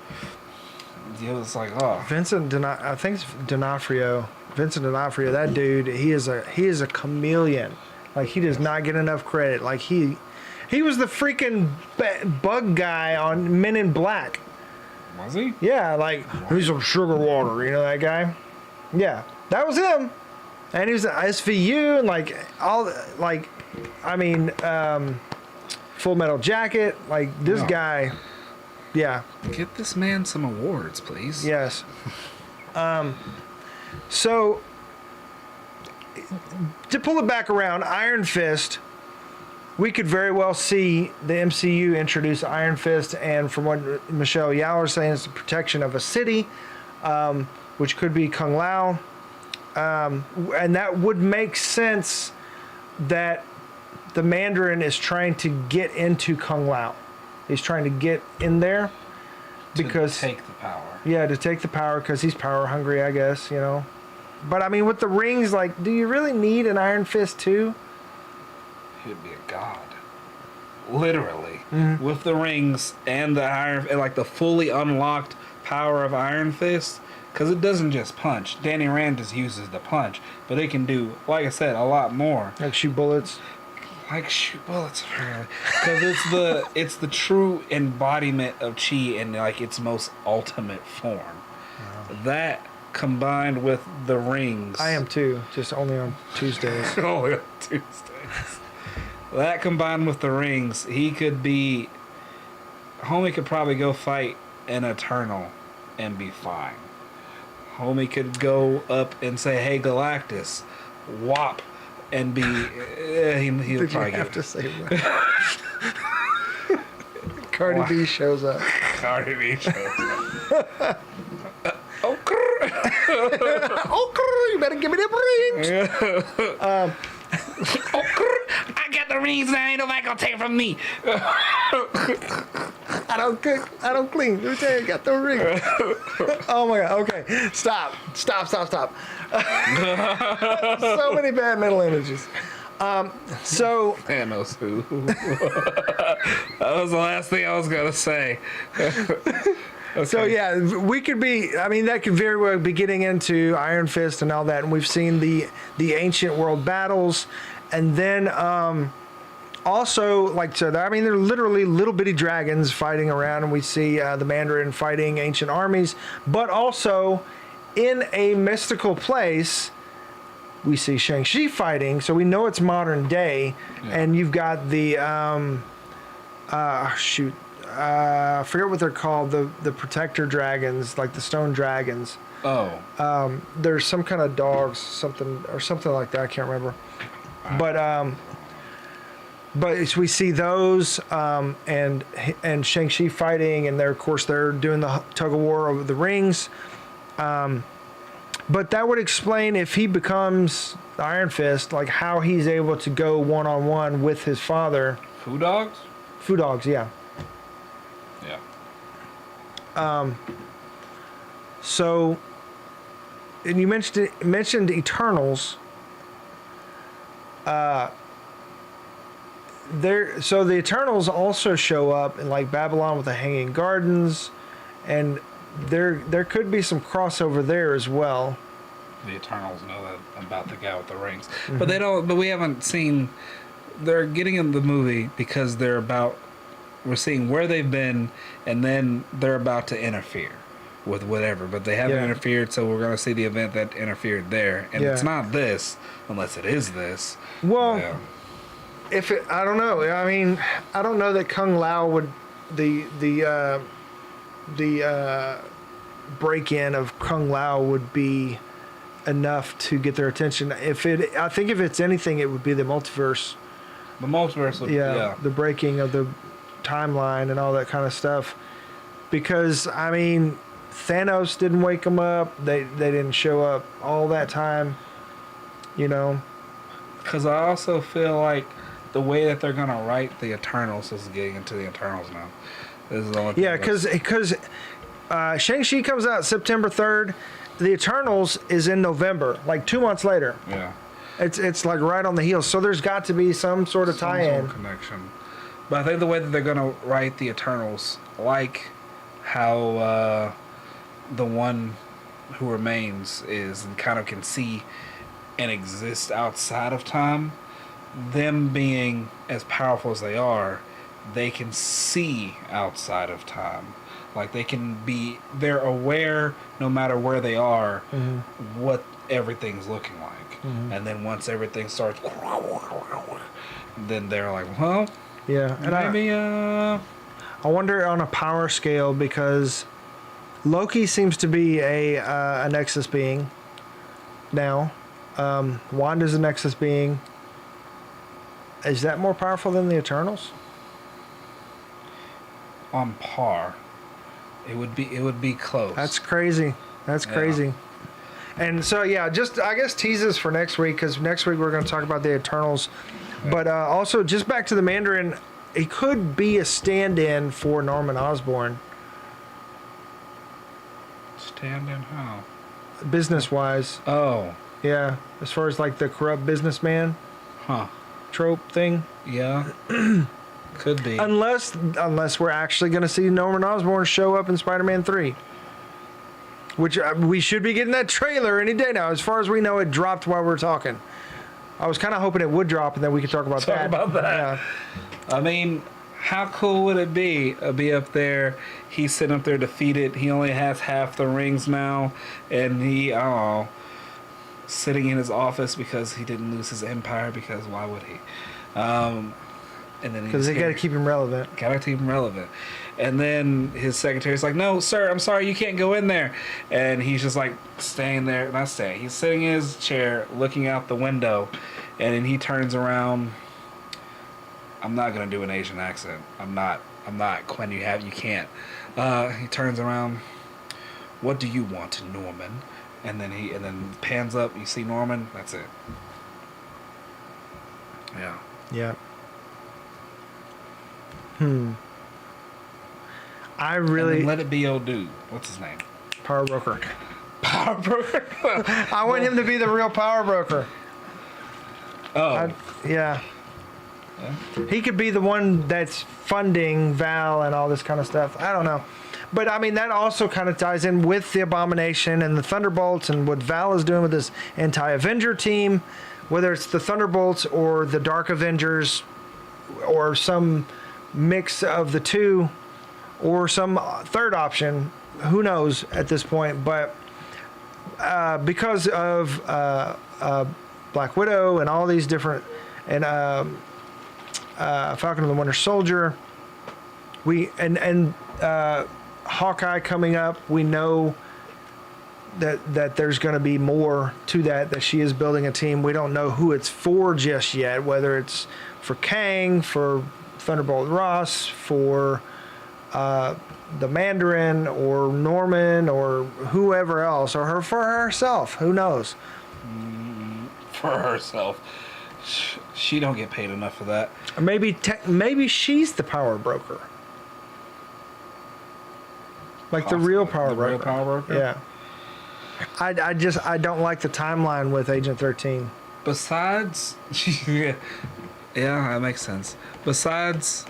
It was like, oh. I think it's D'Onofrio. Vincent D'Onofrio, that dude, he is a chameleon. Like, he does not get enough credit. Like, he was the freaking bug guy on Men in Black. Was he? Yeah, like, he's some sugar water, you know that guy? Yeah, that was him. And he was at SVU and Full Metal Jacket. Like, this guy, yeah. Get this man some awards, please. Yes. So, to pull it back around, Iron Fist, we could very well see the MCU introduce Iron Fist, and from what Michelle Yao is saying, it's the protection of a city, which could be Kung Lao. And that would make sense that the Mandarin is trying to get into Kung Lao. He's trying to get in there because to take the power. Yeah, to take the power because he's power hungry, I guess, you know. But I mean, with the rings, like, do you really need an Iron Fist too? He'd be a god. Literally. Mm-hmm. With the rings and the iron, and like the fully unlocked power of Iron Fist. Because it doesn't just punch. Danny Rand just uses the punch. But it can do, like I said, a lot more. Like shoot bullets? Like shoot bullets, apparently. Because it's the true embodiment of chi in like its most ultimate form. Wow. That combined with the rings. I am too, just only on Tuesdays. Only on Tuesdays. That combined with the rings, he could be... Homie could probably go fight an Eternal and be fine. Homie could go up and say, "Hey, Galactus," whop, and be... he'll Did probably you have to say what? Cardi B shows up. Cardi B shows up. You better give me them rings. I got the rings and ain't nobody gonna take it from me. I don't cook. I don't clean. Let me tell you, I got the rings. Oh my god. Okay. Stop. So many bad mental images. So Thanos who? That was the last thing I was gonna say. Okay. So yeah, we could be. I mean, that could very well be getting into Iron Fist and all that. And we've seen the ancient world battles, and then also like so. I mean, they're literally little bitty dragons fighting around, and we see the Mandarin fighting ancient armies. But also, in a mystical place, we see Shang-Chi fighting. So we know it's modern day, and you've got the I forget what they're called, the protector dragons, like the stone dragons. Oh. There's some kind of dogs, something like that. I can't remember. But we see those and Shang-Chi fighting, and of course they're doing the tug of war over the rings. But that would explain if he becomes the Iron Fist, like how he's able to go one-on-one with his father. Foo dogs? Foo dogs, yeah. Yeah. So, and you mentioned Eternals. So the Eternals also show up in like Babylon with the Hanging Gardens, and there could be some crossover there as well. The Eternals know that about the guy with the rings, but they don't. But we haven't seen. They're getting in the movie because they're about. We're seeing where they've been, and then they're about to interfere with whatever. But they haven't interfered, so we're going to see the event that interfered there. And it's not this, unless it is this. Well, I don't know. I mean, I don't know that Kung Lao would the break-in of Kung Lao would be enough to get their attention. I think if it's anything, it would be the multiverse. The multiverse would, the breaking of the timeline and all that kind of stuff, because I mean Thanos didn't wake them up, they didn't show up all that time, you know. Because I also feel like the way that they're gonna write the Eternals is getting into the Eternals now. This is the only thing because Shang-Chi comes out September 3rd, the Eternals is in November, like 2 months later. Yeah, it's like right on the heels, so there's got to be some sort of tie-in, connection. But I think the way that they're gonna write the Eternals, like how the one who remains is and kind of can see and exist outside of time, them being as powerful as they are, they can see outside of time. Like they're aware no matter where they are what everything's looking like. And then once everything starts, then they're like, well, Yeah, and maybe I wonder on a power scale because Loki seems to be a Nexus being now. Wanda's a Nexus being. Is that more powerful than the Eternals? on par. It would be close. That's crazy. That's Yeah. crazy. And so yeah, just I guess teases for next week because next week we're going to talk about the Eternals, but also just back to the Mandarin, he could be a stand-in for Norman Osborn, Stand in how? business-wise. Oh, Yeah, as far as like the corrupt businessman huh. trope thing. Yeah. Could be. Unless we're actually going to see Norman Osborn show up in Spider-Man 3. Which we should be getting that trailer any day now. As far as we know, it dropped while we were talking. I was kind of hoping it would drop and then we could talk about that. Yeah. I mean, how cool would it be? Be up there. He's sitting up there defeated. He only has half the rings now, and he, I don't know, sitting in his office because he didn't lose his empire. Because why would he? And then Because they got to keep him relevant. Gotta keep him relevant. And then his secretary's like, no, sir, I'm sorry, you can't go in there. And he's just like staying there. Not staying. He's sitting in his chair looking out the window. And then he turns around. I'm not going to do an Asian accent. I'm not. Quinn, you can't. He turns around. What do you want, Norman? And then pans up. You see Norman. That's it. Yeah. Yeah. I And really then let it be old dude. What's his name? power broker. Power broker. I want him to be the real power broker. Oh. Yeah. He could be the one that's funding Val and all this kind of stuff. I don't know. But I mean, that also kind of ties in with the Abomination and the Thunderbolts and what Val is doing with this anti-Avenger team, whether it's the Thunderbolts or the Dark Avengers or some mix of the two or some third option. Who knows at this point? But because of Black Widow and all these different, and Falcon and the Winter Soldier, and Hawkeye coming up, we know that there's going to be more to that she is building a team. We don't know who it's for just yet, whether it's for Kang, for Thunderbolt Ross, for the Mandarin, or Norman, or whoever else, or for herself. Who knows? For herself. She don't get paid enough for that. Or maybe she's the power broker. Like the real power broker. Real power broker? Yeah. I don't like the timeline with Agent 13. Besides, yeah, that makes sense. Besides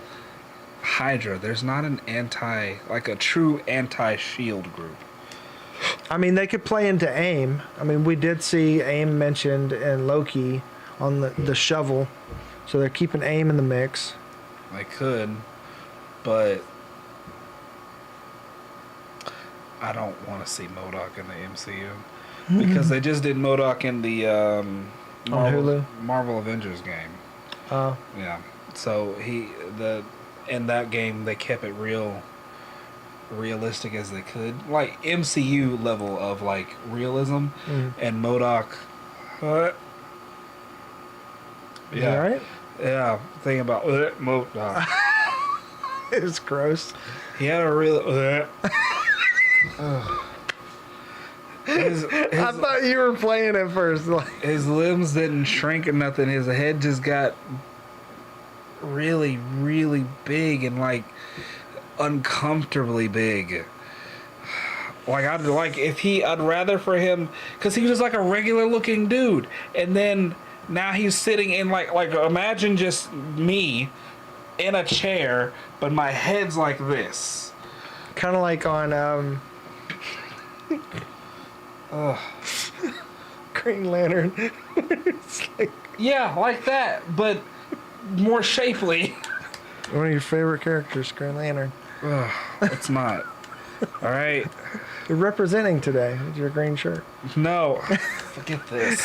Hydra, there's not a true anti-Shield group. I mean, they could play into AIM. I mean, we did see AIM mentioned in Loki on the shovel. So they're keeping AIM in the mix. They could, but I don't want to see MODOK in the MCU because they just did MODOK in the Hulu? Marvel Avengers game. Yeah. So in that game they kept it realistic as they could, like MCU level of like realism, and MODOK. Yeah. All right. Yeah. Thinking about MODOK. It's gross. He had a real. I thought you were playing it first. His limbs didn't shrink or nothing. His head just got really, really big and like uncomfortably big. I'd rather for him, because he was just like a regular looking dude, and then now he's sitting in like imagine just me in a chair, but my head's like this. Kind of like on Green Lantern. It's like Yeah, like that, but more shapely. one of your favorite characters, Green Lantern. Ugh, it's not. All right. You're representing today with your green shirt. No. Forget this.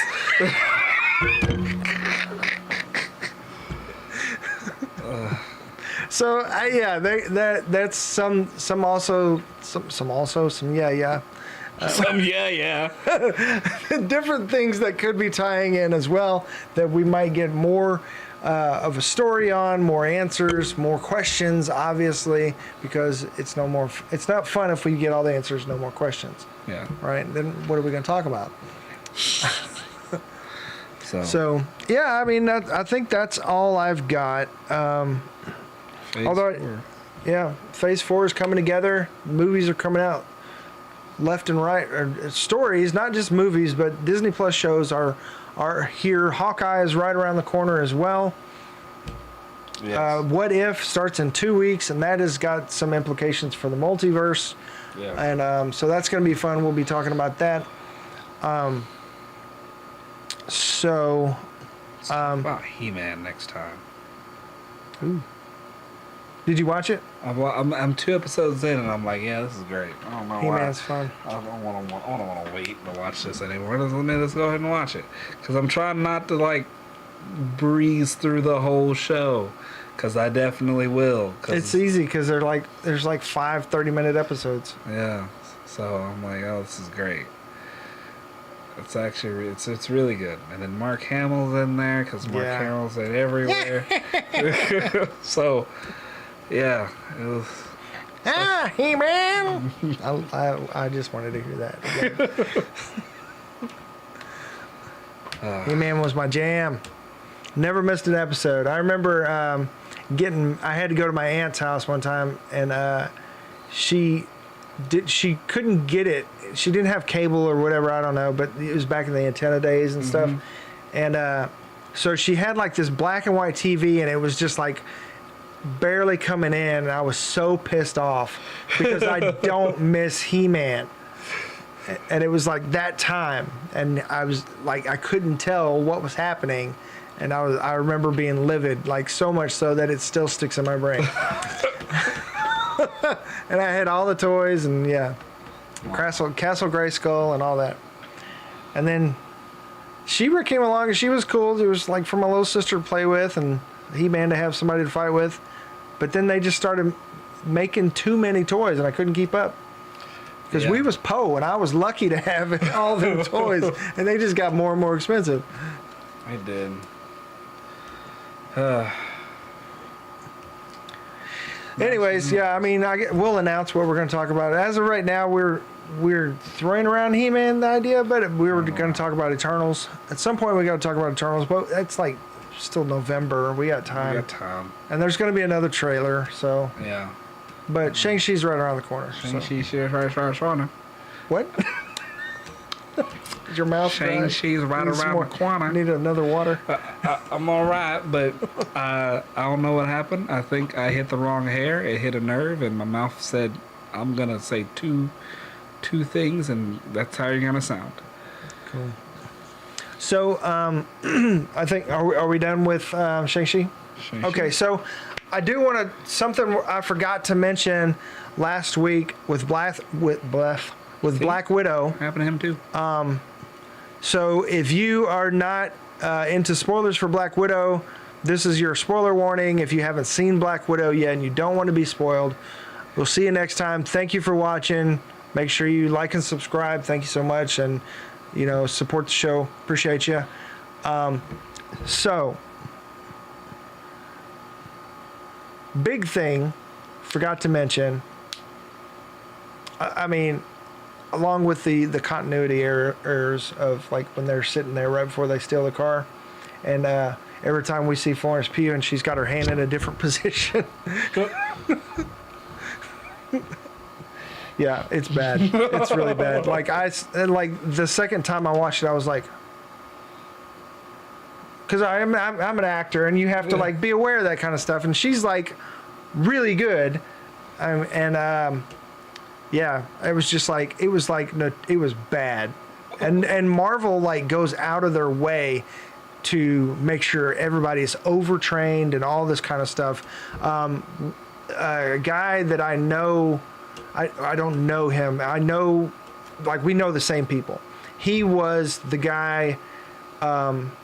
So yeah, that's some different things that could be tying in as well, that we might get more of a story on, more answers, more questions, obviously, because it's not fun if we get all the answers, no more questions, Yeah. right? Then what are we going to talk about? So Yeah, I mean, I think that's all I've got. phase although- 4. Yeah, Phase 4 is coming together. Movies are coming out left and right. Or stories, not just movies, but Disney Plus shows are here. Hawkeye is right around the corner as well. Yes. What If starts in 2 weeks, and that has got some implications for the multiverse. Yeah. And so that's going to be fun. We'll be talking about that. About He-Man next time. Ooh. Did you watch it? I'm 2 episodes in, and I'm like, yeah, this is great. I don't know why. He-Man's fun. I don't want to wait to watch this anymore. Let's go ahead and watch it, because I'm trying not to like breeze through the whole show, because I definitely will. It's easy because there's like 5 30-minute episodes. Yeah. So I'm like, oh, this is great. It's actually it's really good. And then Mark Hamill's in there, because Mark Yeah. Hamill's in everywhere. So yeah, it was. He-Man! I just wanted to hear that. Yeah. He-Man was my jam. Never missed an episode. I remember I had to go to my aunt's house one time, and she couldn't get it. She didn't have cable or whatever, I don't know, but it was back in the antenna days and stuff. And so she had like this black and white TV, and it was just like barely coming in, and I was so pissed off because I don't miss He-Man. And it was like that time, and I was like, I couldn't tell what was happening, and I remember being livid, like so much so that it still sticks in my brain. And I had all the toys, and yeah, Castle Grayskull and all that. And then She-Ra came along, and she was cool. It was like for my little sister to play with, and He-Man to have somebody to fight with. But then they just started making too many toys, and I couldn't keep up. Because we was Poe, and I was lucky to have all the toys, and they just got more and more expensive. I did. Anyways, yeah, I mean, we'll announce what we're going to talk about. As of right now, we're throwing around He-Man the idea, but we were going to talk about Eternals. At some point, we got to talk about Eternals, but it's like still November. We got time. We got time. And there's going to be another trailer, so. Yeah. But Shang-Chi's right around the corner. Shang-Chi's right What? Is your mouth dry? Shang-Chi's right Need some around more- the corner. Need another water? I'm all right, but I don't know what happened. I think I hit the wrong hair. It hit a nerve, and my mouth said, I'm going to say two things, and that's how you're going to sound. Cool. So, I think, are we done with Shang-Chi? Shang-Chi. Okay, so I do want to, something I forgot to mention last week with Black Widow. Happened to him, too. So if you are not into spoilers for Black Widow, this is your spoiler warning. If you haven't seen Black Widow yet and you don't want to be spoiled, we'll see you next time. Thank you for watching. Make sure you like and subscribe. Thank you so much. And, support the show. Appreciate you. So, big thing, forgot to mention, I mean, along with the continuity errors of like when they're sitting there right before they steal the car, and every time we see Florence Pugh and she's got her hand in a different position. Yeah, it's bad. It's really bad. Like the second time I watched it, I was like, because I'm an actor, and you have to like be aware of that kind of stuff. And she's like really good, yeah, it was just like it was like no, it was bad, and Marvel like goes out of their way to make sure everybody's overtrained and all this kind of stuff. A guy that I know, I don't know him. I know, like we know the same people. He was the guy.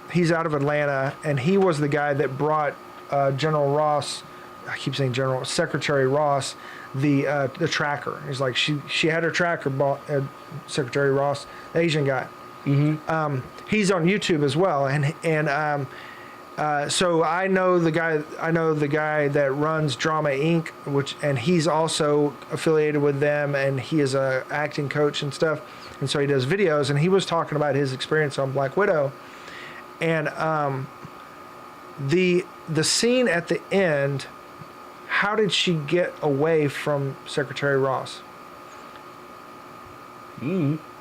He's out of Atlanta, and he was the guy that brought General Ross. I keep saying General Secretary Ross, the tracker. He's like she had her tracker bought. Secretary Ross, the Asian guy. Mm-hmm. He's on YouTube as well, and so I know the guy. I know the guy that runs Drama Inc., and he's also affiliated with them, and he is a acting coach and stuff. And so he does videos, and he was talking about his experience on Black Widow, and the scene at the end. How did she get away from Secretary Ross?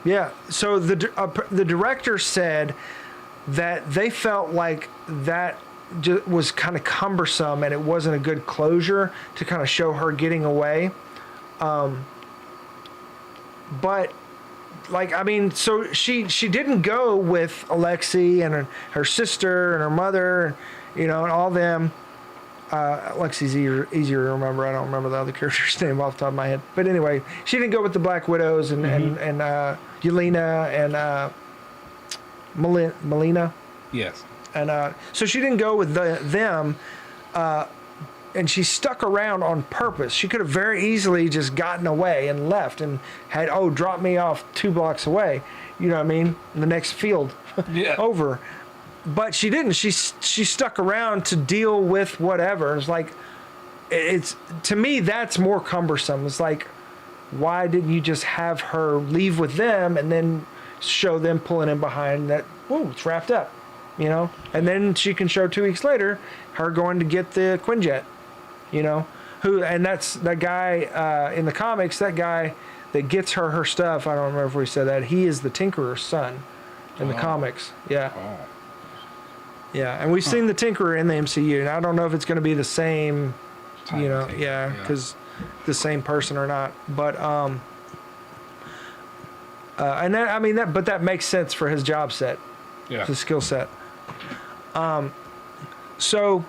Yeah. So the director said that they felt like that was kind of cumbersome, and it wasn't a good closure to kind of show her getting away. But like, I mean, so she didn't go with Alexei and her sister and her mother, and all them. Alexi's easier to remember. I don't remember the other character's name off the top of my head. But anyway, she didn't go with the Black Widows and Yelena and Melina. Yes. And so she didn't go with them, and she stuck around on purpose. She could have very easily just gotten away and left and had, drop me off 2 blocks away. You know what I mean? In the next field over. But she didn't. She stuck around to deal with whatever. It's like, to me, that's more cumbersome. It's like, why didn't you just have her leave with them and then show them pulling in behind that, it's wrapped up, And then she can show 2 weeks later her going to get the Quinjet, and that's that guy in the comics, that guy that gets her stuff. I don't remember if we said that. He is the Tinkerer's son in the comics. Yeah. Oh. Yeah, and we've seen the Tinkerer in the MCU, and I don't know if it's going to be the same, because the same person or not. But and that, but that makes sense for his job set, his skill set. So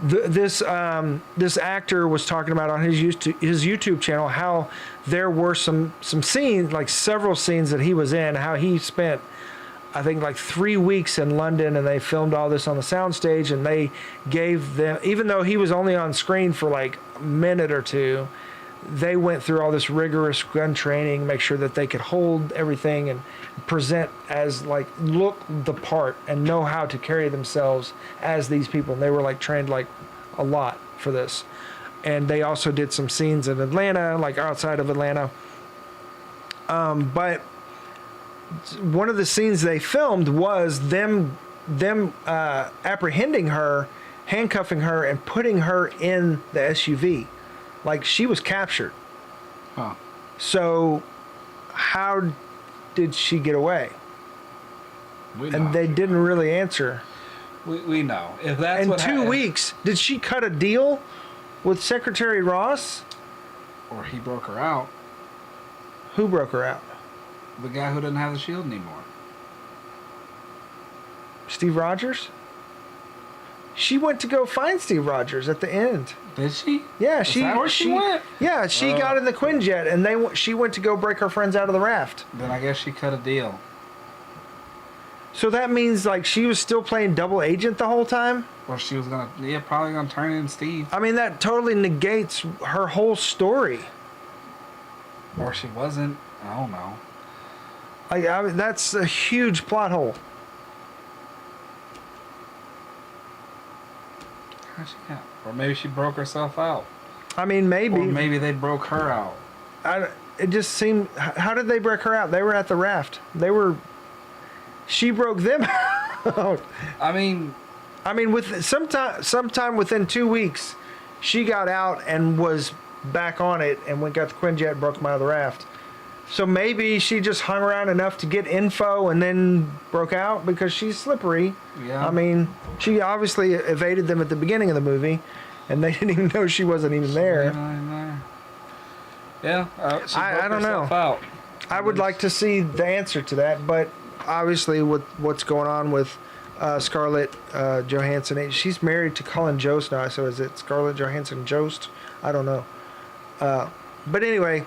this actor was talking about on his YouTube channel how there were some scenes, like several scenes that he was in, how he spent, I think, like 3 weeks in London, and they filmed all this on the soundstage, and they gave them, even though he was only on screen for like a minute or two, they went through all this rigorous gun training, make sure that they could hold everything and present as like, look the part and know how to carry themselves as these people. And they were like trained like a lot for this. And they also did some scenes in Atlanta, like outside of Atlanta. But one of the scenes they filmed was them apprehending her, handcuffing her, and putting her in the SUV. Like, she was captured. Huh. So how did she get away? And they didn't really answer. We know. If that's in 2 weeks, did she cut a deal with Secretary Ross? Or he broke her out. Who broke her out? The guy who doesn't have the shield anymore. Steve Rogers? She went to go find Steve Rogers at the end. Did she? Yeah, Is that where she went? Yeah, she got in the Quinjet, and she went to go break her friends out of the raft. Then I guess she cut a deal. So that means like she was still playing double agent the whole time? Or she was probably gonna turn in Steve. I mean, that totally negates her whole story. Or she wasn't. I don't know. Like, that's a huge plot hole. How'd she get? Or maybe she broke herself out. I mean, maybe. Or maybe they broke her out. It just seemed. How did they break her out? They were at the raft. She broke them out. I mean, with sometime within 2 weeks, she got out and was back on it, and got the Quinjet and broke them out of the raft. So maybe she just hung around enough to get info and then broke out because she's slippery. Yeah. I mean, she obviously evaded them at the beginning of the movie, and they didn't even know she wasn't even there. Yeah, she I broke don't know. herself out. I would like to see the answer to that, but obviously with what's going on with Scarlett Johansson, she's married to Colin Jost now. So is it Scarlett Johansson Jost? I don't know. But anyway,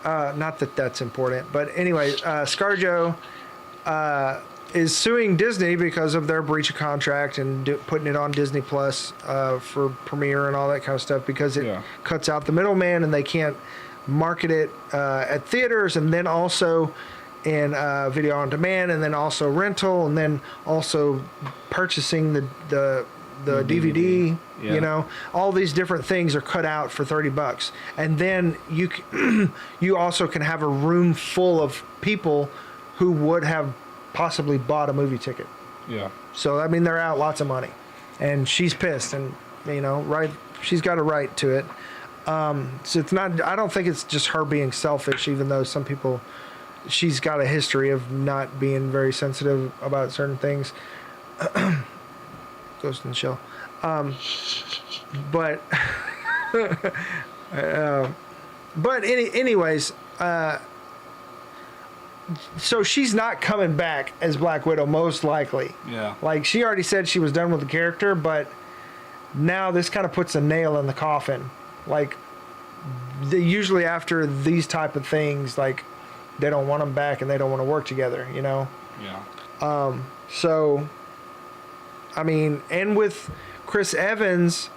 not that that's important. But anyway, ScarJo is suing Disney because of their breach of contract and putting it on Disney Plus for premiere and all that kind of stuff because it cuts out the middleman and they can't market it at theaters and then also in video on demand and then also rental and then also purchasing the DVD. You know, all these different things are cut out for $30, and then you also can have a room full of people who would have possibly bought a movie ticket. Yeah. So I mean, they're out lots of money, and she's pissed, and you know, right? She's got a right to it. So it's not. I don't think it's just her being selfish, even though some people. She's got a history of not being very sensitive about certain things. Ghost in the Shell. But anyways, so she's not coming back as Black Widow, most likely. Yeah. Like, she already said she was done with the character, but now this kind of puts a nail in the coffin. Like, usually after these type of things, like, they don't want them back and they don't want to work together, you know? Yeah. So, I mean, and with Chris Evans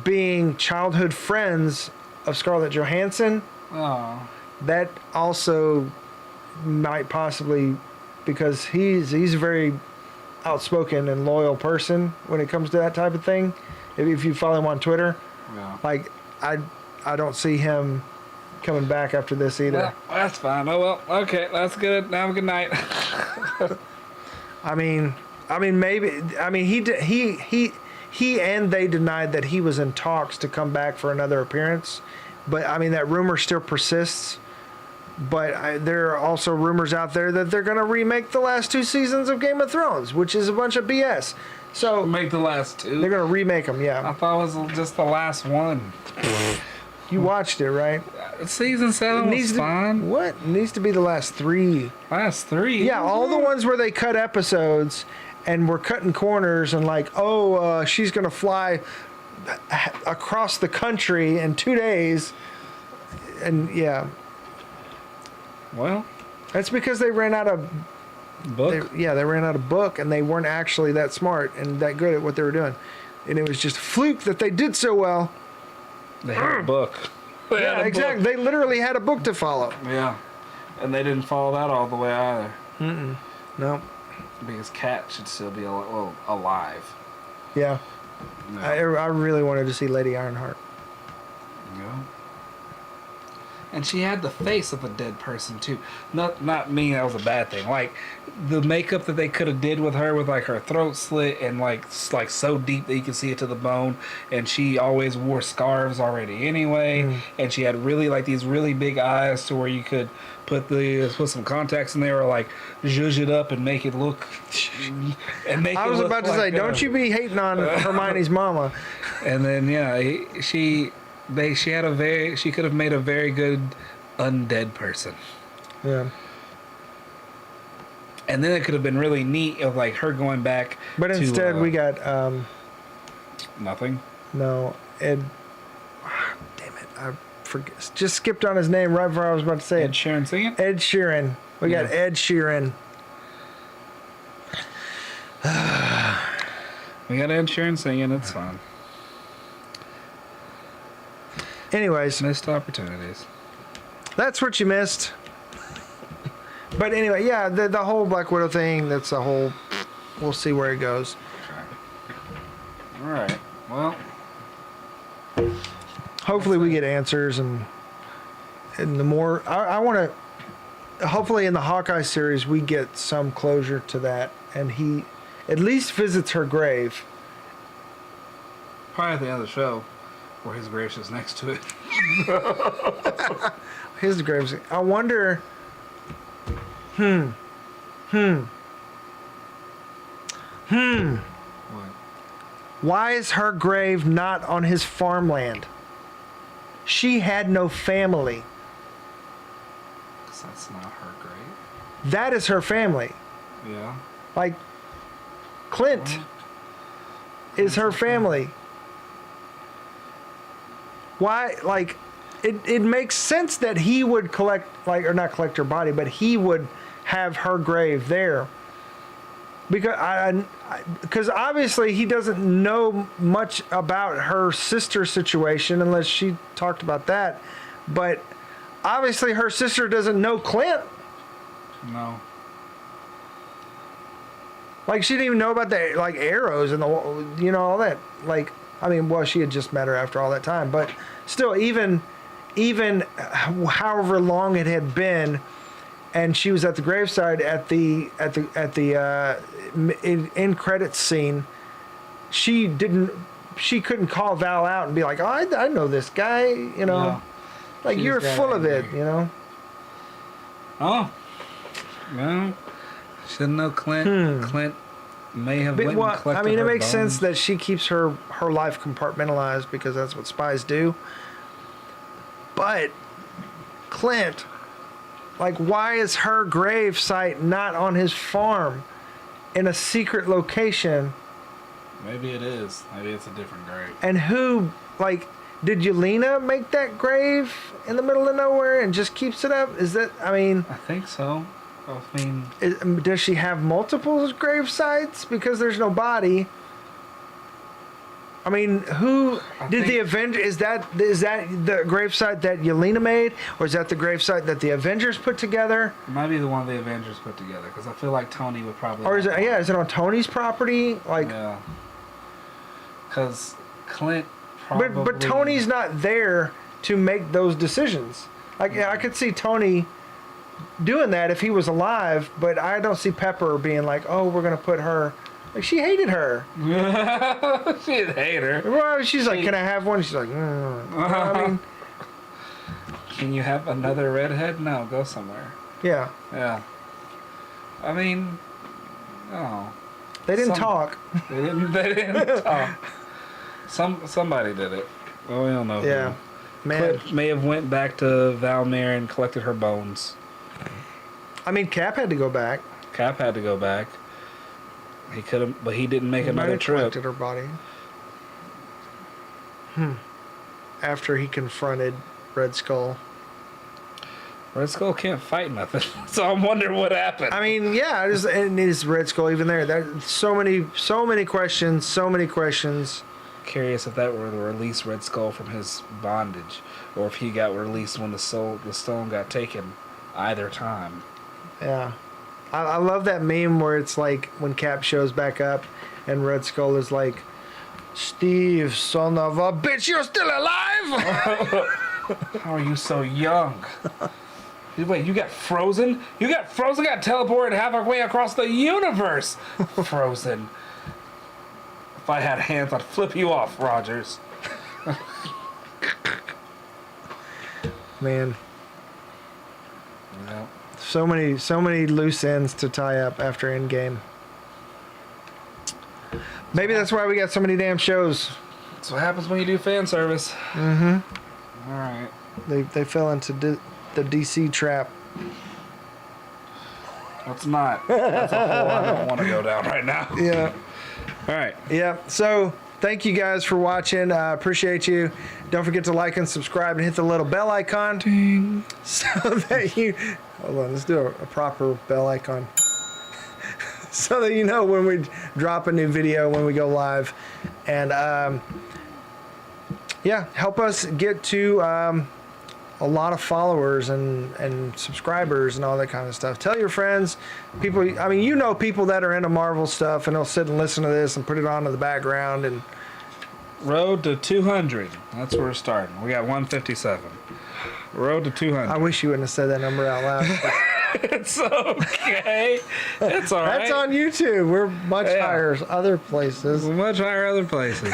being childhood friends of Scarlett Johansson, Oh. that also might possibly, because he's a very outspoken and loyal person when it comes to that type of thing. If you follow him on Twitter, Yeah. like I don't see him coming back after this either. Well, that's fine. Oh well. Okay, that's good. Have a good night. I mean, maybe. I mean, he and they denied that he was in talks to come back for another appearance, but I mean that rumor still persists. But there are also rumors out there that they're going to remake the last 2 seasons of Game of Thrones, which is a bunch of BS. So Make the last 2. they're going to remake them. I Yeah, thought it was just the last one. you watched it, right? Season 7 was fine. What? It needs to be the last 3. Last 3. Yeah, all the ones where they cut episodes and we're cutting corners and like, she's going to fly across the country in 2 days. And yeah, Well, that's because they ran out of book. they ran out of book and they weren't actually that smart and that good at what they were doing. And it was just a fluke that they did so well. They had a book. Yeah, exactly. They literally had a book to follow. Yeah. And they didn't follow that all the way either. No. Because Cat should still be alive. Yeah. No. I really wanted to see Lady Ironheart. Yeah. And she had the face of a dead person too. Not mean that was a bad thing. Like the makeup that they could have did with her, with like her throat slit and like so deep that you can see it to the bone. And she always wore scarves already anyway. And she had really like these really big eyes to where you could put some contacts in there or like zhuzh it up and make it look. And make I it was look about to like, say, don't you be hating on Hermione's mama. And then she could have made a very good undead person. Yeah. And then it could have been really neat of like her going back. But to, instead we got nothing. no, Ed. Damn it! I forget. Just skipped on his name right before I was about to say Ed it. Sheeran singing. Ed Sheeran. We got Ed Sheeran. We got Ed Sheeran singing. It's fine. Anyways, Missed opportunities. that's what you missed. But anyway, yeah, the whole Black Widow thing. That's a whole. We'll see where it goes. All right. Well, Hopefully we get answers and the more I want to. Hopefully in the Hawkeye series we get some closure to that, and he at least visits her grave. probably at the end of the show, where his grave's just next to it. his grave. I wonder. What? Why is her grave not on his farmland? She had no family. Because that's not her grave. That is her family. Yeah. Like, Clint is her family. Why, like, it makes sense that he would collect, like, or not collect her body, but he would have her grave there. Because obviously he doesn't know much about her sister situation unless she talked about that. But obviously her sister doesn't know Clint. No. Like, she didn't even know about the, like, arrows and the, you know, all that. Like, I mean, well, she had just met her after all that time, but still, even however long it had been, and she was at the graveside at the in credits scene, she couldn't call Val out and be like, oh, I know this guy, you know, Yeah. like, She's you're got full of it, angry. you know. Oh. Well, shouldn't know Clint. Clint may have But, went well, and collected I mean, it her makes sense bones. that she keeps her life compartmentalized because that's what spies do. But Clint, like, why is her grave site not on his farm in a secret location? Maybe it is. Maybe it's a different grave. And who, like, did Yelena make that grave in the middle of nowhere and just keeps it up? Is that, I mean, I think so. I mean, does she have multiple grave sites because there's no body? I mean, who did the Avenger? Is that the gravesite that Yelena made, or is that the gravesite that the Avengers put together? it might be the one the Avengers put together because I feel like Tony would probably. Or is have it? one. Yeah, is it on Tony's property? Like, Yeah. Because Clint probably. but Tony's not there to make those decisions. Like, yeah, I could see Tony doing that if he was alive, but I don't see Pepper being like, "Oh, we're gonna put her." Like, she hated her. She didn't hate her. Well, she's like, "Can I have one?" She's like, You know what I mean, Can you have another redhead? No, go somewhere. yeah, Yeah. I mean, no. they didn't Some- talk. They didn't talk. Somebody did it. Well, we don't know. Yeah, Who. man. Clint may have went back to Valmir and collected her bones. I mean, Cap had to go back. Cap had to go back. He could have, but he didn't make He might another have trip. collected her body. After he confronted Red Skull. Red Skull can't fight nothing, so I'm wondering what happened. I mean, yeah, and is Red Skull even there? There's so many questions. Curious if that were to release Red Skull from his bondage, or if he got released when the stone got taken. Either time. Yeah. I love that meme where it's like when Cap shows back up and Red Skull is like, Steve, son of a bitch, you're still alive? How are you so young? Wait, you got frozen? You got frozen? Got teleported halfway across the universe. Frozen. If I had hands, I'd flip you off, Rogers. Man, Yeah. so many loose ends to tie up after Endgame. Maybe that's why we got so many damn shows. That's what happens when you do fan service. Mm-hmm. All right. They fell into the DC trap. Let's not. That's a hole I don't want to go down right now. Yeah. All right. Yeah. So thank you guys for watching. Appreciate you. Don't forget to like and subscribe and hit the little bell icon. Ding. So that you. Hold on. Let's do a proper bell icon. So that you know when we drop a new video, when we go live. And yeah, help us get to a lot of followers and subscribers and all that kind of stuff. Tell your friends, people. I mean, you know, people that are into Marvel stuff, and they'll sit and listen to this and put it on in the background. And Road to 200. That's where we're starting. We got 157. Road to 200. I wish you wouldn't have said that number out loud. It's okay. It's all right. That's on YouTube. We're much Yeah. higher other places. We're much higher other places.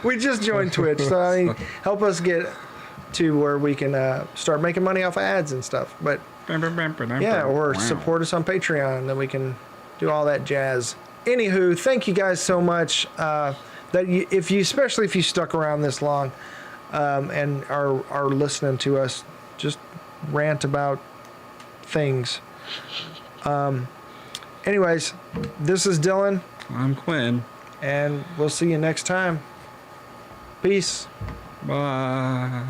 We just joined Twitch, so I mean, help us get to where we can start making money off of ads and stuff. But yeah, or support us on Patreon, then we can do all that jazz. Anywho, thank you guys so much. Especially if you stuck around this long and are listening to us just rant about things. Anyways, this is Dylan. I'm Quinn. And we'll see you next time. Peace. Bye.